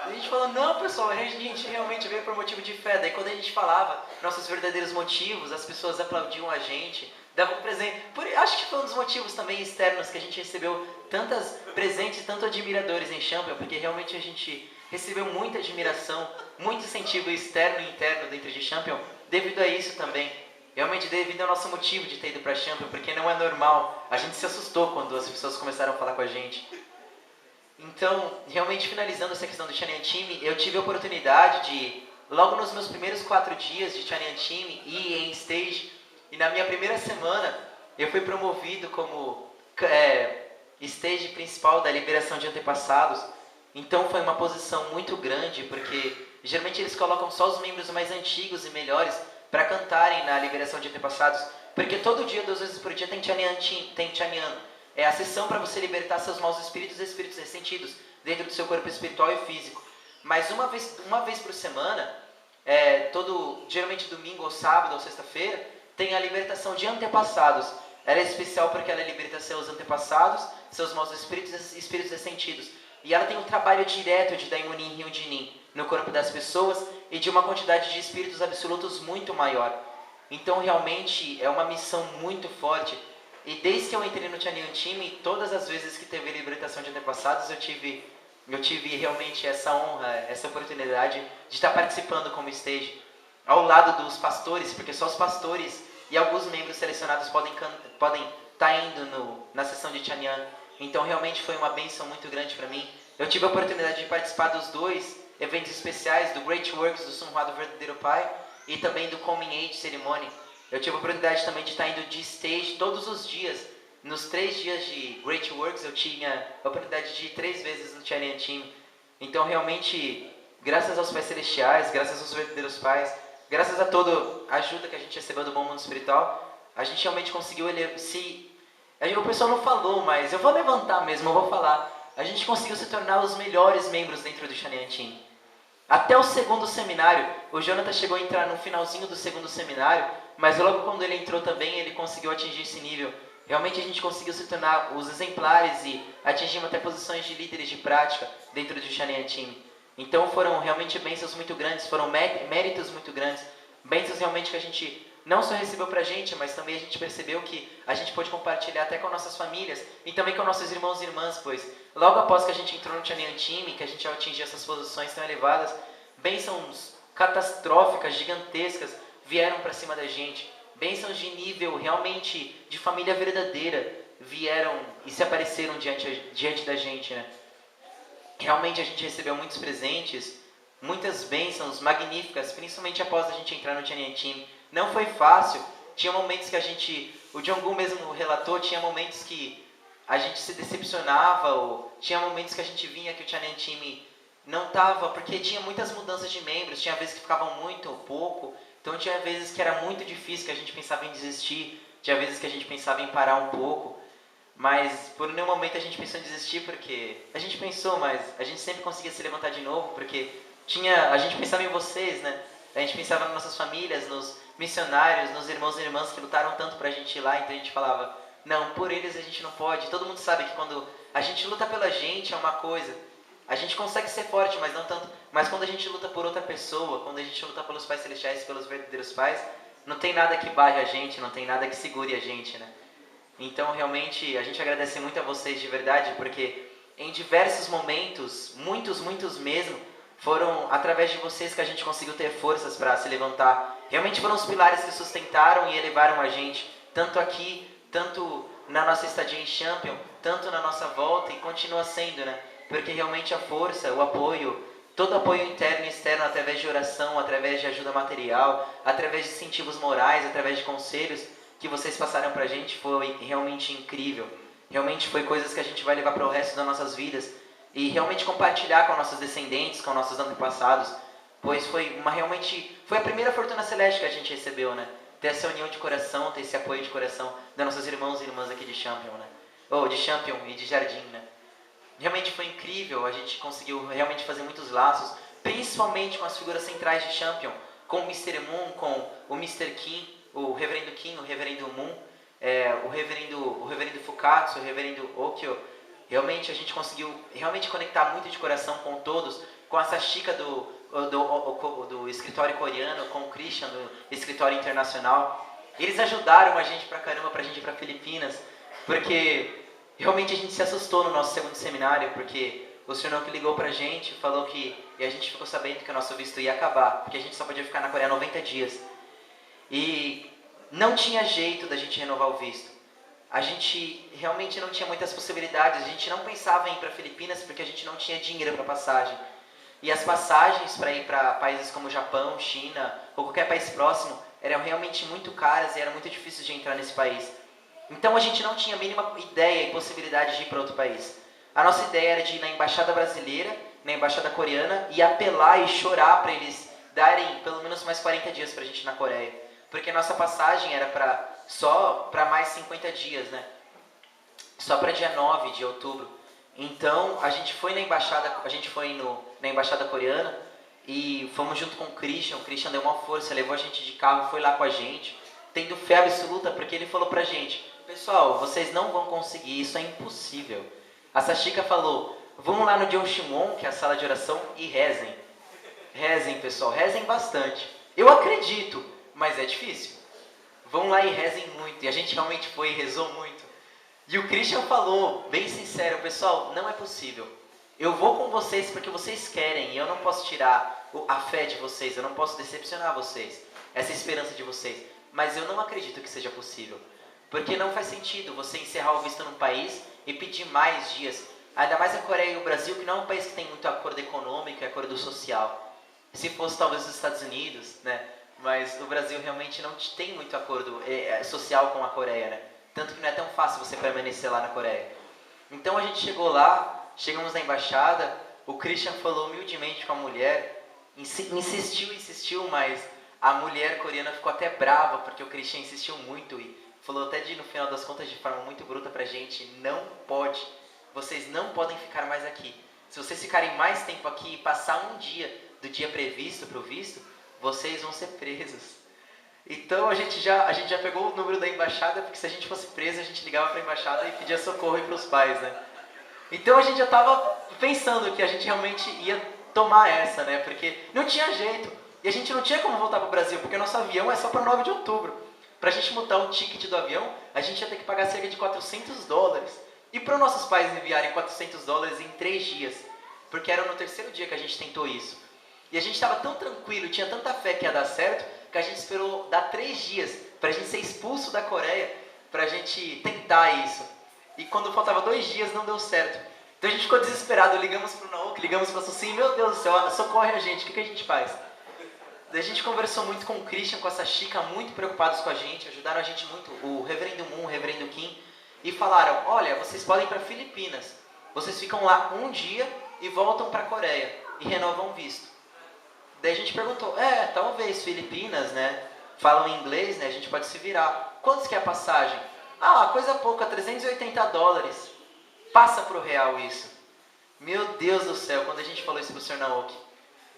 A gente falou, não, pessoal, a gente realmente veio por motivo de fé. Daí quando a gente falava nossos verdadeiros motivos, as pessoas aplaudiam a gente, davam presente. Acho que foi um dos motivos também externos que a gente recebeu tantos presentes, tanto admiradores em Champion, porque realmente a gente recebeu muita admiração, muito incentivo externo e interno dentro de Champion, devido a isso também. Realmente devido ao nosso motivo de ter ido para Champion, porque não é normal. A gente se assustou quando as pessoas começaram a falar com a gente. Então, realmente finalizando essa questão do Channeling Team, eu tive a oportunidade de, logo nos meus primeiros 4 dias de Channeling Team, ir em stage, e na minha primeira semana, eu fui promovido como stage principal da liberação de antepassados. Então foi uma posição muito grande, porque geralmente eles colocam só os membros mais antigos e melhores para cantarem na liberação de antepassados, porque todo dia, 2 vezes por dia, tem Chanyan. É a sessão para você libertar seus maus espíritos e espíritos ressentidos dentro do seu corpo espiritual e físico. Mas uma vez por semana, geralmente domingo ou sábado ou sexta-feira, tem a libertação de antepassados. Ela é especial porque ela liberta seus antepassados, seus maus espíritos e espíritos ressentidos. E ela tem um trabalho direto de Daimonin e Hyunjinin no corpo das pessoas e de uma quantidade de espíritos absolutos muito maior. Então realmente é uma missão muito forte. E desde que eu entrei no Channeling Team, todas as vezes que teve libertação de antepassados, eu tive realmente essa honra, essa oportunidade de estar participando como stage, ao lado dos pastores, porque só os pastores e alguns membros selecionados podem estar indo na sessão de Chanyan. Então realmente foi uma bênção muito grande para mim. Eu tive a oportunidade de participar dos 2 eventos especiais, do Great Works do Sunhwa do Verdadeiro Pai e também do Coming Age Ceremony. Eu tive a oportunidade também de estar indo de stage todos os dias. Nos 3 dias de Great Works eu tinha a oportunidade de ir 3 vezes no Channeling Team. Então realmente, graças aos Pais Celestiais, graças aos verdadeiros pais, graças a toda a ajuda que a gente recebeu do bom mundo espiritual, a gente realmente conseguiu o pessoal não falou, mas eu vou levantar mesmo, eu vou falar. A gente conseguiu se tornar os melhores membros dentro do Channeling Team. Até o 2º seminário, o Jonathan chegou a entrar no finalzinho do 2º seminário, mas logo quando ele entrou também, ele conseguiu atingir esse nível. Realmente a gente conseguiu se tornar os exemplares e atingimos até posições de líderes de prática dentro do Channeling Team. Então foram realmente bênçãos muito grandes, foram méritos muito grandes, Bênçãos realmente que a gente não só recebeu pra gente, mas também a gente percebeu que a gente pôde compartilhar até com nossas famílias e também com nossos irmãos e irmãs, pois logo após que a gente entrou no Tianlian Time, que a gente atingiu essas posições tão elevadas, bênçãos catastróficas, gigantescas, vieram para cima da gente. Bênçãos de nível realmente de família verdadeira vieram e se apareceram diante da gente, né? Realmente a gente recebeu muitos presentes, muitas bênçãos magníficas, principalmente após a gente entrar no Tianlian Team. Não foi fácil, tinha momentos que o Jong-un mesmo relatou, tinha momentos que a gente se decepcionava, ou tinha momentos que a gente vinha que o Tianlian Team não estava, porque tinha muitas mudanças de membros, tinha vezes que ficavam muito ou pouco, então tinha vezes que era muito difícil, que a gente pensava em desistir, tinha vezes que a gente pensava em parar um pouco, mas por nenhum momento a gente pensou em desistir, porque a gente pensou, mas a gente sempre conseguia se levantar de novo, porque a gente pensava em vocês, né? A gente pensava nas nossas famílias, nos missionários, nos irmãos e irmãs que lutaram tanto pra gente ir lá, então a gente falava, não, por eles a gente não pode. Todo mundo sabe que quando a gente luta pela gente é uma coisa, a gente consegue ser forte, mas não tanto. Mas quando a gente luta por outra pessoa, quando a gente luta pelos pais celestiais, pelos verdadeiros pais, não tem nada que barre a gente, não tem nada que segure a gente, né? Então, realmente, a gente agradece muito a vocês de verdade, porque em diversos momentos, muitos mesmo, foram através de vocês que a gente conseguiu ter forças para se levantar. Realmente foram os pilares que sustentaram e elevaram a gente, tanto aqui, tanto na nossa estadia em Champion, tanto na nossa volta, e continua sendo, né? Porque realmente a força, o apoio, todo apoio interno e externo, através de oração, através de ajuda material, através de incentivos morais, através de conselhos, que vocês passaram pra gente foi realmente incrível. Realmente foi coisas que a gente vai levar para o resto das nossas vidas e realmente compartilhar com nossos descendentes, com nossos antepassados, pois realmente foi a primeira fortuna celeste que a gente recebeu, né? Ter essa união de coração, ter esse apoio de coração dos nossos irmãos e irmãs aqui de Champion, né? De Champion e de Jardim, né? Realmente foi incrível, a gente conseguiu realmente fazer muitos laços, principalmente com as figuras centrais de Champion, com o Mr. Moon, com o Mr. Kim, o Reverendo Moon, o Reverendo Fukatsu, o Reverendo Okyo. Realmente a gente conseguiu realmente conectar muito de coração com todos, com a Sashika do escritório coreano, com o Christian do escritório internacional. Eles ajudaram a gente pra caramba pra gente ir pra Filipinas, porque realmente a gente se assustou no nosso segundo seminário, porque o senhor que ligou pra gente falou que, e a gente ficou sabendo que o nosso visto ia acabar, porque a gente só podia ficar na Coreia 90 dias. E não tinha jeito da gente renovar o visto. A gente realmente não tinha muitas possibilidades. A gente não pensava em ir para Filipinas porque a gente não tinha dinheiro para passagem. E as passagens para ir para países como Japão, China ou qualquer país próximo eram realmente muito caras e era muito difícil de entrar nesse país. Então a gente não tinha a mínima ideia e possibilidade de ir para outro país. A nossa ideia era de ir na embaixada brasileira, na embaixada coreana e apelar e chorar para eles darem pelo menos mais 40 dias para a gente ir na Coreia. Porque a nossa passagem era só para mais 50 dias, né? Só para dia 9 de outubro. Então, a gente foi na embaixada, na embaixada coreana e fomos junto com o Christian deu uma força, levou a gente de carro, foi lá com a gente, tendo fé absoluta, porque ele falou pra gente, pessoal, vocês não vão conseguir, isso é impossível. A Sashika falou, vamos lá no Jeonshimon, que é a sala de oração, e rezem. Rezem, pessoal, rezem bastante. Eu acredito, mas é difícil. Vão lá e rezem muito. E a gente realmente foi e rezou muito. E o Christian falou, bem sincero, pessoal, não é possível. Eu vou com vocês porque vocês querem. E eu não posso tirar a fé de vocês. Eu não posso decepcionar vocês. Essa esperança de vocês. Mas eu não acredito que seja possível. Porque não faz sentido você encerrar o visto num país e pedir mais dias. Ainda mais a Coreia e o Brasil, que não é um país que tem muito acordo econômico e acordo social. Se fosse talvez os Estados Unidos, né? Mas o Brasil realmente não tem muito acordo social com a Coreia, né? Tanto que não é tão fácil você permanecer lá na Coreia. Então a gente chegou lá, chegamos na embaixada, o Christian falou humildemente com a mulher, insistiu, mas a mulher coreana ficou até brava, porque o Christian insistiu muito e falou até no final das contas de forma muito bruta pra gente, não pode, vocês não podem ficar mais aqui. Se vocês ficarem mais tempo aqui e passar um dia do dia previsto pro visto, vocês vão ser presos. Então a gente já pegou o número da embaixada, porque se a gente fosse preso, a gente ligava para a embaixada e pedia socorro para os pais, né? Então a gente já estava pensando que a gente realmente ia tomar essa, né? Porque não tinha jeito. E a gente não tinha como voltar para o Brasil, porque o nosso avião é só para 9 de outubro. Para a gente mudar o ticket do avião, a gente ia ter que pagar cerca de $400. E para os nossos pais enviarem $400 em 3 dias, porque era no terceiro dia que a gente tentou isso. E a gente estava tão tranquilo, tinha tanta fé que ia dar certo, que a gente esperou dar 3 dias para a gente ser expulso da Coreia, para a gente tentar isso. E quando faltava 2 dias não deu certo. Então a gente ficou desesperado, ligamos para o Naoki, ligamos para o Susim, meu Deus do céu, socorre a gente, o que a gente faz? Daí a gente conversou muito com o Christian, com essa Chica, muito preocupados com a gente, ajudaram a gente muito, o Reverendo Moon, o Reverendo Kim, e falaram, olha, vocês podem ir para Filipinas, vocês ficam lá um dia e voltam para a Coreia, e renovam o visto. Daí a gente perguntou, talvez Filipinas, né, falam inglês, né, a gente pode se virar. Quantos que é a passagem? Ah, coisa pouca, $380. Passa pro real isso. Meu Deus do céu, quando a gente falou isso pro Sr. Naoki.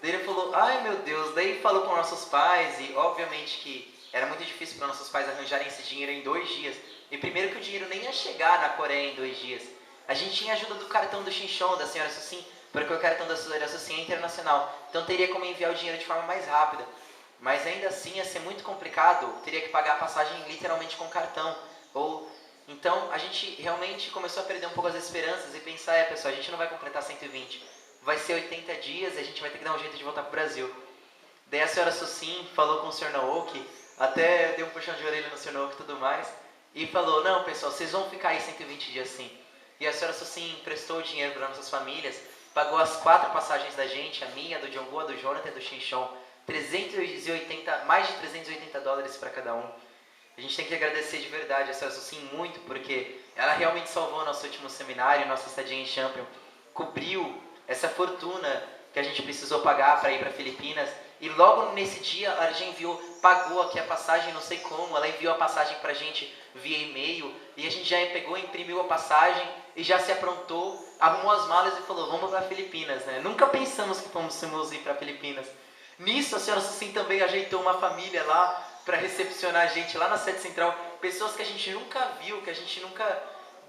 Daí ele falou, ai meu Deus, daí falou com nossos pais e obviamente que era muito difícil para nossos pais arranjarem esse dinheiro em 2 dias. E primeiro que o dinheiro nem ia chegar na Coreia em 2 dias. A gente tinha ajuda do cartão do Shinchon, da senhora Susim, porque o cartão da senhora Susim é internacional. Então teria como enviar o dinheiro de forma mais rápida. Mas ainda assim ia ser muito complicado, teria que pagar a passagem literalmente com cartão. Então a gente realmente começou a perder um pouco as esperanças e pensar, pessoal, a gente não vai completar 120. Vai ser 80 dias e a gente vai ter que dar um jeito de voltar para o Brasil. Daí a senhora Susim falou com o Sr. Naoki, até deu um puxão de orelha no Sr. Naoki e tudo mais, e falou, não pessoal, vocês vão ficar aí 120 dias sim. E a senhora Susim emprestou o dinheiro para nossas famílias, pagou as 4 passagens da gente, a minha, do Jonggu, a do Jonathan e do Shinchon, mais de $380 para cada um. A gente tem que agradecer de verdade a senhora Susim muito, porque ela realmente salvou nosso último seminário, nossa estadia em Champion, cobriu essa fortuna que a gente precisou pagar para ir para Filipinas. E logo nesse dia ela já pagou aqui a passagem, não sei como, ela enviou a passagem para a gente via e-mail, e a gente já pegou, imprimiu a passagem e já se aprontou, arrumou as malas e falou, vamos para Filipinas, né? Nunca pensamos que fôssemos ir para Filipinas. Nisso a senhora Susim também ajeitou uma família lá para recepcionar a gente lá na sede central, pessoas que a gente nunca viu, que a gente nunca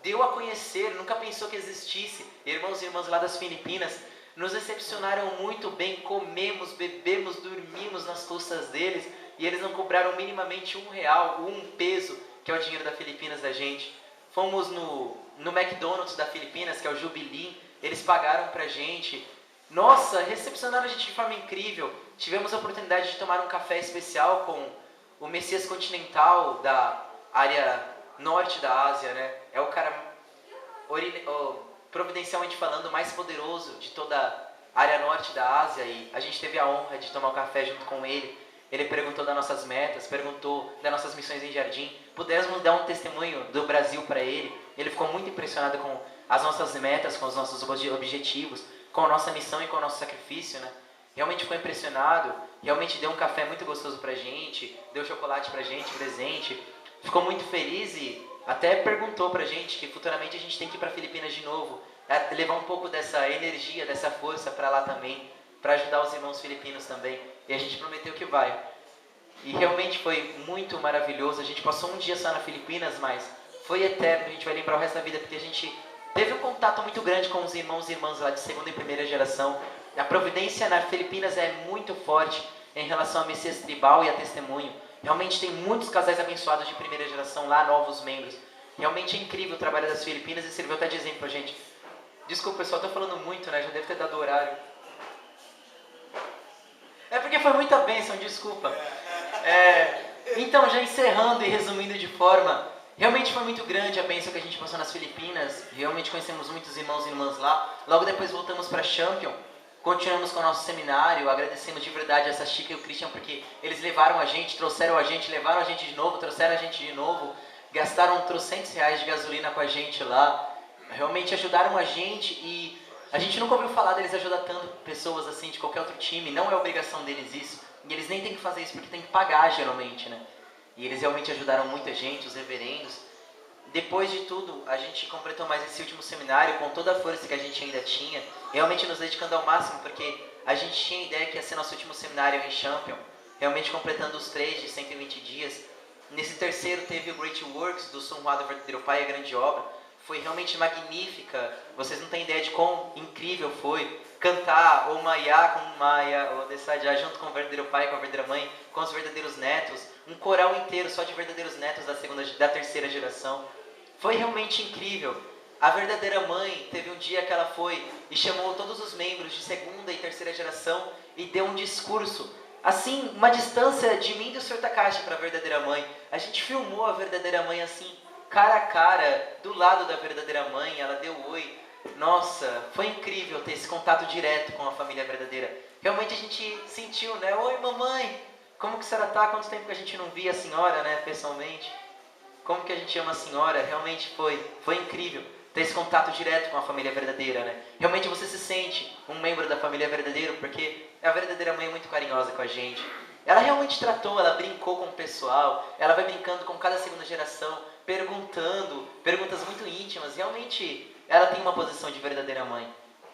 deu a conhecer, nunca pensou que existisse, irmãos e irmãs lá das Filipinas, nos recepcionaram muito bem, comemos, bebemos, dormimos nas costas deles, e eles não cobraram minimamente R$1, um peso, que é o dinheiro da Filipinas da gente. Fomos no McDonald's da Filipinas, que é o Jubilee, eles pagaram pra gente. Nossa, recepcionaram a gente de forma incrível. Tivemos a oportunidade de tomar um café especial com o Messias Continental da área norte da Ásia, né? É o cara, providencialmente falando, mais poderoso de toda a área norte da Ásia, e a gente teve a honra de tomar um café junto com ele. Ele perguntou das nossas metas, perguntou das nossas missões em Jardim. Pudemos dar um testemunho do Brasil para ele. Ele ficou muito impressionado com as nossas metas, com os nossos objetivos, com a nossa missão e com o nosso sacrifício, né? Realmente ficou impressionado, realmente deu um café muito gostoso pra gente, deu chocolate pra gente, presente. Ficou muito feliz e até perguntou pra gente que futuramente a gente tem que ir para Filipinas de novo, levar um pouco dessa energia, dessa força para lá também, para ajudar os irmãos filipinos também. E a gente prometeu que vai. E realmente foi muito maravilhoso. A gente passou um dia só na Filipinas, mas foi eterno. A gente vai lembrar o resto da vida, porque a gente teve um contato muito grande com os irmãos e irmãs lá de segunda e primeira geração. A providência na Filipinas é muito forte em relação a Messias tribal e a testemunho. Realmente tem muitos casais abençoados de primeira geração lá, novos membros. Realmente é incrível o trabalho das Filipinas e serviu até de exemplo pra gente. Desculpa, pessoal, tô falando muito, né? Já deve ter dado o horário. É porque foi muita bênção, desculpa. Então, já encerrando e resumindo de forma, realmente foi muito grande a bênção que a gente passou nas Filipinas. Realmente conhecemos muitos irmãos e irmãs lá. Logo depois voltamos para Champion. Continuamos com o nosso seminário, agradecemos de verdade essa Chica e o Christian, porque eles levaram a gente, trouxeram a gente, levaram a gente de novo, trouxeram a gente de novo, gastaram R$300 de gasolina com a gente lá, realmente ajudaram a gente e a gente nunca ouviu falar deles ajudar tanto pessoas assim de qualquer outro time, não é obrigação deles isso, e eles nem têm que fazer isso porque tem que pagar geralmente, né? E eles realmente ajudaram muita gente, os reverendos. Depois de tudo, a gente completou mais esse último seminário com toda a força que a gente ainda tinha, realmente nos dedicando ao máximo, porque a gente tinha a ideia que ia ser nosso último seminário em Champion, realmente completando os 3 de 120 dias. Nesse terceiro teve o Great Works, do Sun Hua do Verdadeiro Pai, a grande obra. foi realmente magnífica. Vocês não têm ideia de quão incrível foi cantar o Maiá com o Maia, o Dessadiá junto com o verdadeiro pai, com a verdadeira mãe, com os verdadeiros netos, um coral inteiro só de verdadeiros netos da terceira geração. Foi realmente incrível. A verdadeira mãe teve um dia que ela foi e chamou todos os membros de segunda e terceira geração e deu um discurso. Assim, uma distância de mim e do Sr. Takashi para a verdadeira mãe. A gente filmou a verdadeira mãe assim, cara a cara, do lado da verdadeira mãe, ela deu oi. Nossa, foi incrível ter esse contato direto com a família verdadeira. Realmente a gente sentiu, né? Oi, mamãe, como que a senhora tá? Quanto tempo que a gente não via a senhora, né, pessoalmente? Como que a gente ama a senhora? Realmente foi incrível ter esse contato direto com a família verdadeira, né? Realmente você se sente um membro da família verdadeira, porque a verdadeira mãe é muito carinhosa com a gente. Ela realmente tratou, ela brincou com o pessoal, ela vai brincando com cada segunda geração, perguntando, perguntas muito íntimas. Realmente, ela tem uma posição de verdadeira mãe.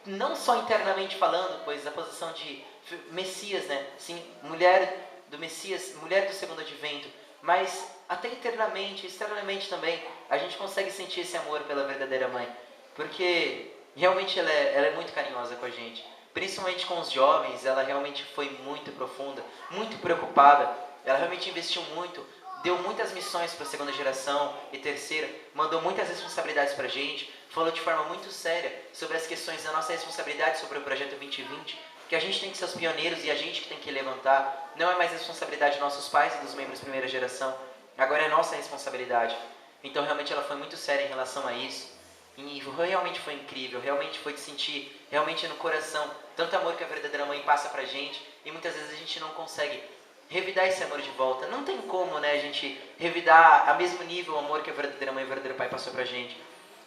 Não só internamente falando, pois a posição de Messias, né? Sim, mulher do Messias, mulher do segundo advento, mas até internamente, externamente também, a gente consegue sentir esse amor pela verdadeira mãe, porque realmente ela é muito carinhosa com a gente, principalmente com os jovens. Ela realmente foi muito profunda, muito preocupada, ela realmente investiu muito, deu muitas missões para a segunda geração e terceira, mandou muitas responsabilidades para a gente, falou de forma muito séria sobre as questões da nossa responsabilidade sobre o Projeto 2020, que a gente tem que ser os pioneiros e a gente que tem que levantar. Não é mais responsabilidade dos nossos pais e dos membros de primeira geração, agora é nossa responsabilidade. Então realmente ela foi muito séria em relação a isso, e realmente foi incrível, realmente foi de sentir, realmente no coração, tanto amor que a verdadeira mãe passa pra gente, e muitas vezes a gente não consegue revidar esse amor de volta. Não tem como, né, a gente revidar a mesmo nível o amor que a verdadeira mãe e o verdadeiro pai passou pra gente.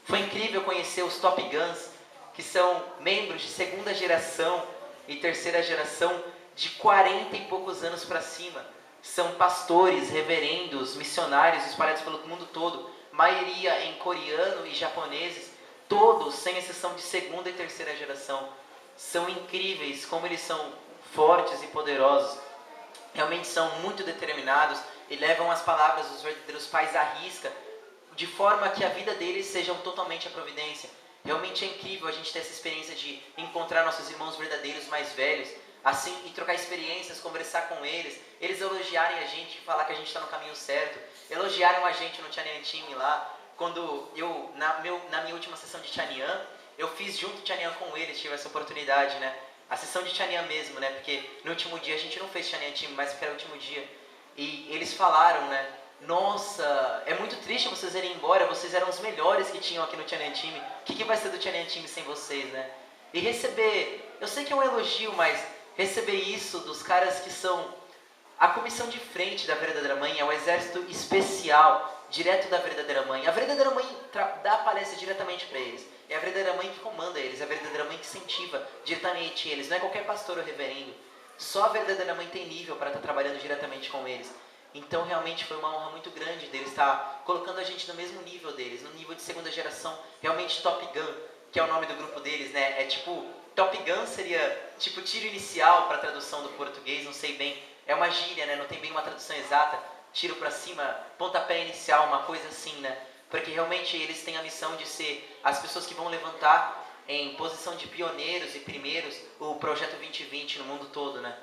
Foi incrível conhecer os Top Guns, que são membros de segunda geração e terceira geração de 40 e poucos anos para cima. São pastores, reverendos, missionários espalhados pelo mundo todo, maioria em coreano e japoneses, todos, sem exceção, de segunda e terceira geração. São incríveis, como eles são fortes e poderosos. Realmente são muito determinados e levam as palavras dos verdadeiros pais à risca, de forma que a vida deles seja totalmente a providência. Realmente é incrível a gente ter essa experiência de encontrar nossos irmãos verdadeiros mais velhos, assim, e trocar experiências, conversar com eles, eles elogiarem a gente, falar que a gente está no caminho certo, elogiaram a gente no Tianyan Time lá, quando eu, na minha última sessão de Tianyan, eu fiz junto Tianyan com eles, tive essa oportunidade, né? A sessão de Tianyan mesmo, né? Porque no último dia a gente não fez Tianyan Time, mas porque era o último dia. E eles falaram, né? Nossa, é muito triste vocês irem embora, vocês eram os melhores que tinham aqui no Tianyan Time. O que vai ser do Tianyan Time sem vocês, né? E receber, eu sei que é um elogio, mas receber isso dos caras que são a comissão de frente da verdadeira mãe, é o exército especial, direto da verdadeira mãe. A verdadeira mãe dá a palestra diretamente para eles. É a verdadeira mãe que comanda eles, é a verdadeira mãe que incentiva diretamente eles. Não é qualquer pastor ou reverendo. Só a verdadeira mãe tem nível para estar trabalhando diretamente com eles. Então realmente foi uma honra muito grande deles estar colocando a gente no mesmo nível deles, no nível de segunda geração, realmente Top Gun, que é o nome do grupo deles, né? É tipo, Top Gun seria tipo tiro inicial para a tradução do português, não sei bem. É uma gíria, né? Não tem bem uma tradução exata. Tiro para cima, pontapé inicial, uma coisa assim, né? Porque realmente eles têm a missão de ser as pessoas que vão levantar em posição de pioneiros e primeiros o Projeto 2020 no mundo todo, né?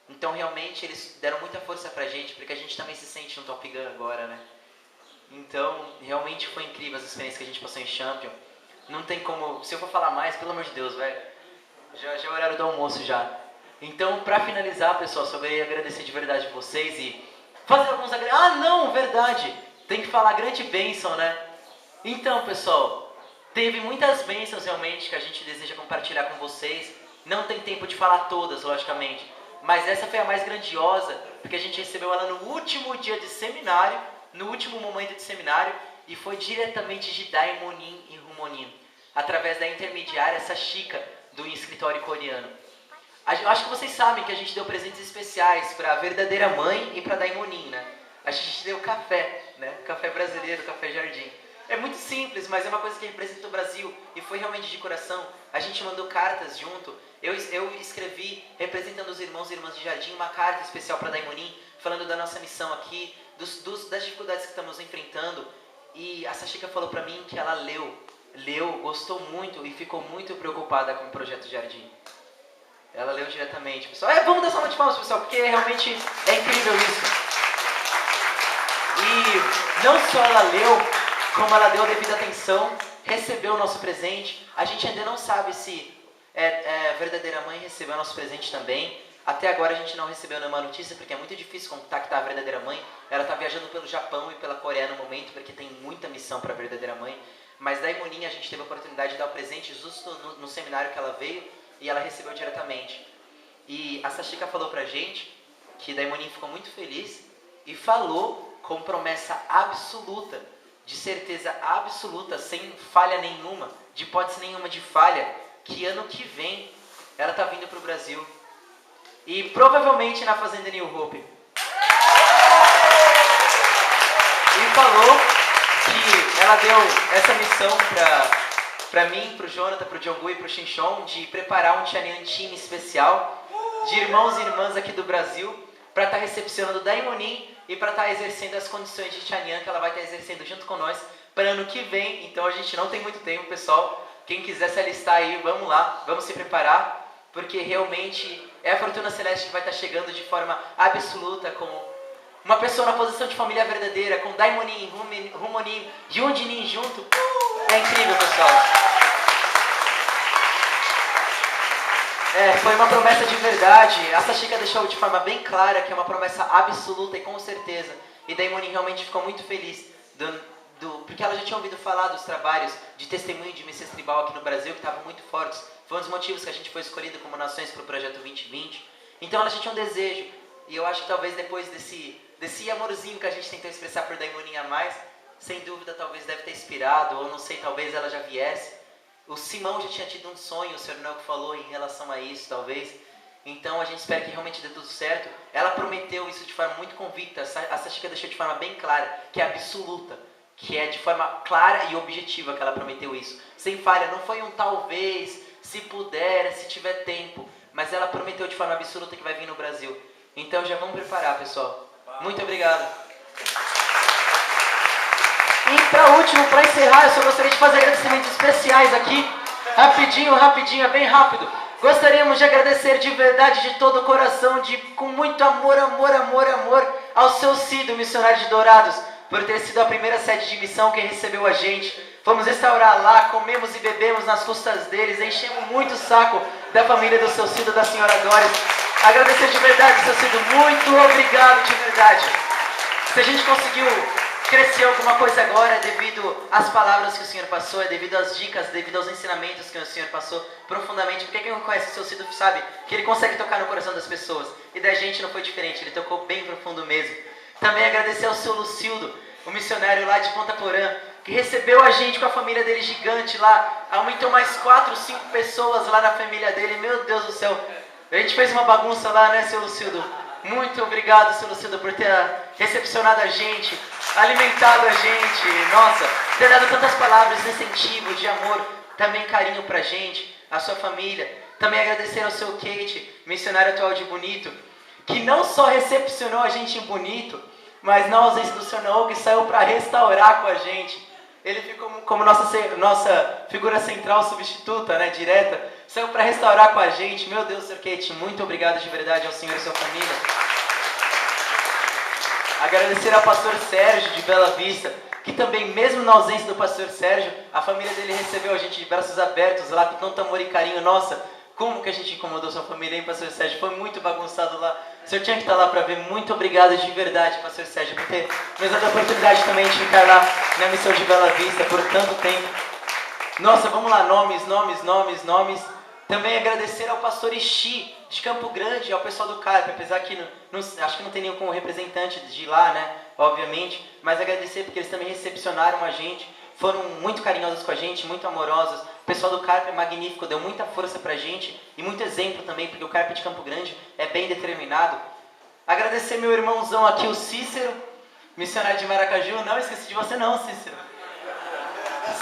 Então realmente eles deram muita força pra gente, porque a gente também se sente no Top Gun agora, né? Então realmente foi incrível as experiências que a gente passou em Champion. Não tem como, se eu for falar mais, pelo amor de Deus, velho, já é o horário do almoço já. Então, pra finalizar, pessoal, só queria agradecer de verdade vocês e fazer alguns agradecimentos. Ah, não, verdade! Tem que falar grande bênção, né? Então, pessoal, teve muitas bênçãos realmente que a gente deseja compartilhar com vocês. Não tem tempo de falar todas, logicamente. Mas essa foi a mais grandiosa, porque a gente recebeu ela no último dia de seminário, no último momento de seminário, e foi diretamente de Daimonin e Rumonin, através da intermediária Sashika, do escritório coreano. Eu acho que vocês sabem que a gente deu presentes especiais para a verdadeira mãe e para Daimonin, né? A gente deu café, né? Café brasileiro, café jardim. É muito simples, mas é uma coisa que representa o Brasil e foi realmente de coração. A gente mandou cartas junto. Eu escrevi, representando os irmãos e irmãs de jardim, uma carta especial para Daimonin, falando da nossa missão aqui, das dificuldades que estamos enfrentando. E a Sashika falou para mim que ela leu leu, gostou muito e ficou muito preocupada com o Projeto Jardim. Ela leu diretamente, pessoal. Vamos dar salva de palmas, pessoal, porque realmente é incrível isso. E não só ela leu, como ela deu a devida atenção, recebeu o nosso presente. A gente ainda não sabe se a verdadeira mãe recebeu o nosso presente também. Até agora a gente não recebeu nenhuma notícia, porque é muito difícil contactar a verdadeira mãe. Ela está viajando pelo Japão e pela Coreia no momento, porque tem muita missão para a verdadeira mãe. Mas da Imoninha a gente teve a oportunidade de dar o presente justo no seminário que ela veio, e ela recebeu diretamente. E a Sashika falou pra gente que da Imoninha ficou muito feliz e falou com promessa absoluta, de certeza absoluta, sem falha nenhuma, de hipótese nenhuma de falha, que ano que vem ela está vindo para o Brasil. E provavelmente na Fazenda New Hope. E falou que ela deu essa missão para mim, para o Jonathan, para o Jonggu e para o Shinshon, de preparar um Tianyan time especial de irmãos e irmãs aqui do Brasil para estar recepcionando da Imonin e para estar exercendo as condições de Tianyan que ela vai estar exercendo junto com nós para ano que vem. Então a gente não tem muito tempo, pessoal. Quem quiser se alistar aí, vamos lá, vamos se preparar, porque realmente é a Fortuna Celeste que vai estar chegando de forma absoluta, com uma pessoa na posição de família verdadeira, com Daimonin, Rumonin, Yunjinin junto. É incrível, pessoal. Foi uma promessa de verdade. A Sashika deixou de forma bem clara que é uma promessa absoluta e com certeza. E Daimonin realmente ficou muito feliz porque ela já tinha ouvido falar dos trabalhos de testemunho de Messias Tribal aqui no Brasil, que estavam muito fortes. Foi um dos motivos que a gente foi escolhido como nações para o Projeto 2020. Então ela já tinha um desejo. E eu acho que talvez depois desse amorzinho que a gente tentou expressar por Daimonin a mais, sem dúvida talvez deve ter inspirado, ou não sei, talvez ela já viesse. O Simão já tinha tido um sonho, o Sr. Nelco falou em relação a isso, talvez. Então a gente espera que realmente dê tudo certo. Ela prometeu isso de forma muito convicta. A Sashika deixou de forma bem clara, que é absoluta, que é de forma clara e objetiva que ela prometeu isso. Sem falha, não foi um talvez, se puder, se tiver tempo. Mas ela prometeu de forma absoluta que vai vir no Brasil. Então já vamos preparar, pessoal. Muito obrigado. E para último, para encerrar, eu só gostaria de fazer agradecimentos especiais aqui. Rapidinho, é bem rápido. Gostaríamos de agradecer de verdade, de todo o coração, com muito amor, ao seu Cido, missionário de Dourados, por ter sido a primeira sede de missão que recebeu a gente. Fomos restaurar lá, comemos e bebemos nas custas deles, enchemos muito o saco da família do seu Cido, da senhora Doris. Agradecer de verdade, seu Cido, muito obrigado de verdade. Se a gente conseguiu crescer alguma coisa agora, é devido às palavras que o Senhor passou, é devido às dicas, devido aos ensinamentos que o Senhor passou profundamente. Porque quem conhece o seu Cido sabe que ele consegue tocar no coração das pessoas. E da gente não foi diferente, ele tocou bem profundo mesmo. Também agradecer ao seu Lucildo, o missionário lá de Ponta Porã, que recebeu a gente com a família dele gigante lá. Aumentou mais 4, 5 pessoas lá na família dele. Meu Deus do céu. A gente fez uma bagunça lá, né, seu Lucildo? Muito obrigado, seu Lucildo, por ter recepcionado a gente, alimentado a gente. Nossa, ter dado tantas palavras de incentivo, de amor, também carinho pra gente, a sua família. Também agradecer ao seu Kate, missionário atual de Bonito, que não só recepcionou a gente em Bonito, mas na ausência do Sr. Naoki saiu para restaurar com a gente. Ele ficou como nossa figura central substituta, né, direta, saiu para restaurar com a gente. Meu Deus, Sr. Kate, muito obrigado de verdade ao senhor e sua família. Agradecer ao pastor Sérgio de Bela Vista, que também, mesmo na ausência do pastor Sérgio, a família dele recebeu a gente de braços abertos lá, com tanto amor e carinho. Nossa, como que a gente incomodou sua família, hein, pastor Sérgio? Foi muito bagunçado lá. O senhor tinha que estar lá para ver. Muito obrigado de verdade, pastor Sérgio, por ter nos dado a oportunidade também de ficar lá na missão de Bela Vista por tanto tempo. Nossa, vamos lá, nomes. Também agradecer ao pastor Ixi, de Campo Grande, ao pessoal do CARP, apesar que acho que não tem nenhum como representante de lá, né, obviamente, mas agradecer porque eles também recepcionaram a gente, foram muito carinhosos com a gente, muito amorosos. O pessoal do CARP é magnífico, deu muita força pra gente e muito exemplo também, porque o CARP de Campo Grande é bem determinado. Agradecer meu irmãozão aqui, o Cícero, missionário de Maracaju. Não esqueci de você não, Cícero.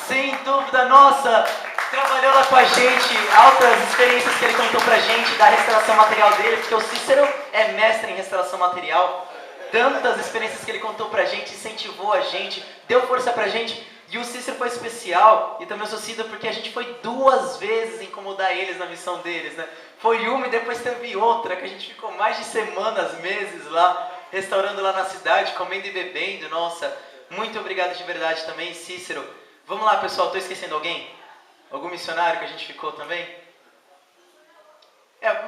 Sem dúvida, nossa, trabalhou lá com a gente, altas experiências que ele contou pra gente da restauração material dele, porque o Cícero é mestre em restauração material. Tantas experiências que ele contou pra gente, incentivou a gente, deu força pra gente. E o Cícero foi especial, e também o Socido, porque a gente foi 2 vezes incomodar eles na missão deles, né? Foi uma e depois teve outra, que a gente ficou mais de semanas, meses lá, restaurando lá na cidade, comendo e bebendo. Nossa, muito obrigado de verdade também, Cícero. Vamos lá, pessoal, estou esquecendo alguém? Algum missionário que a gente ficou também?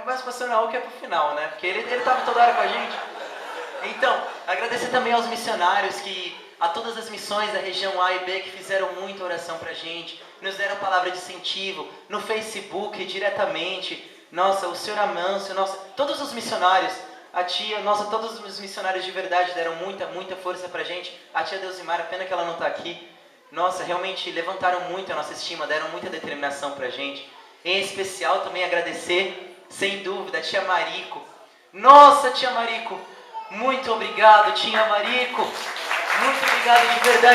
Mas o pastor Naú que é pro final, né? Porque ele estava toda hora com a gente. Então, agradecer também aos missionários a todas as missões da região A e B que fizeram muita oração pra gente, nos deram palavra de incentivo, no Facebook, diretamente. Nossa, o senhor Amâncio, nossa, todos os missionários, a tia, nossa, todos os missionários de verdade deram muita força pra gente. A tia Deusimara, pena que ela não tá aqui. Nossa, realmente levantaram muito a nossa estima, deram muita determinação pra gente. Em especial também agradecer, sem dúvida, a tia Marico. Nossa, tia Marico, muito obrigado, tia Marico. Muito obrigado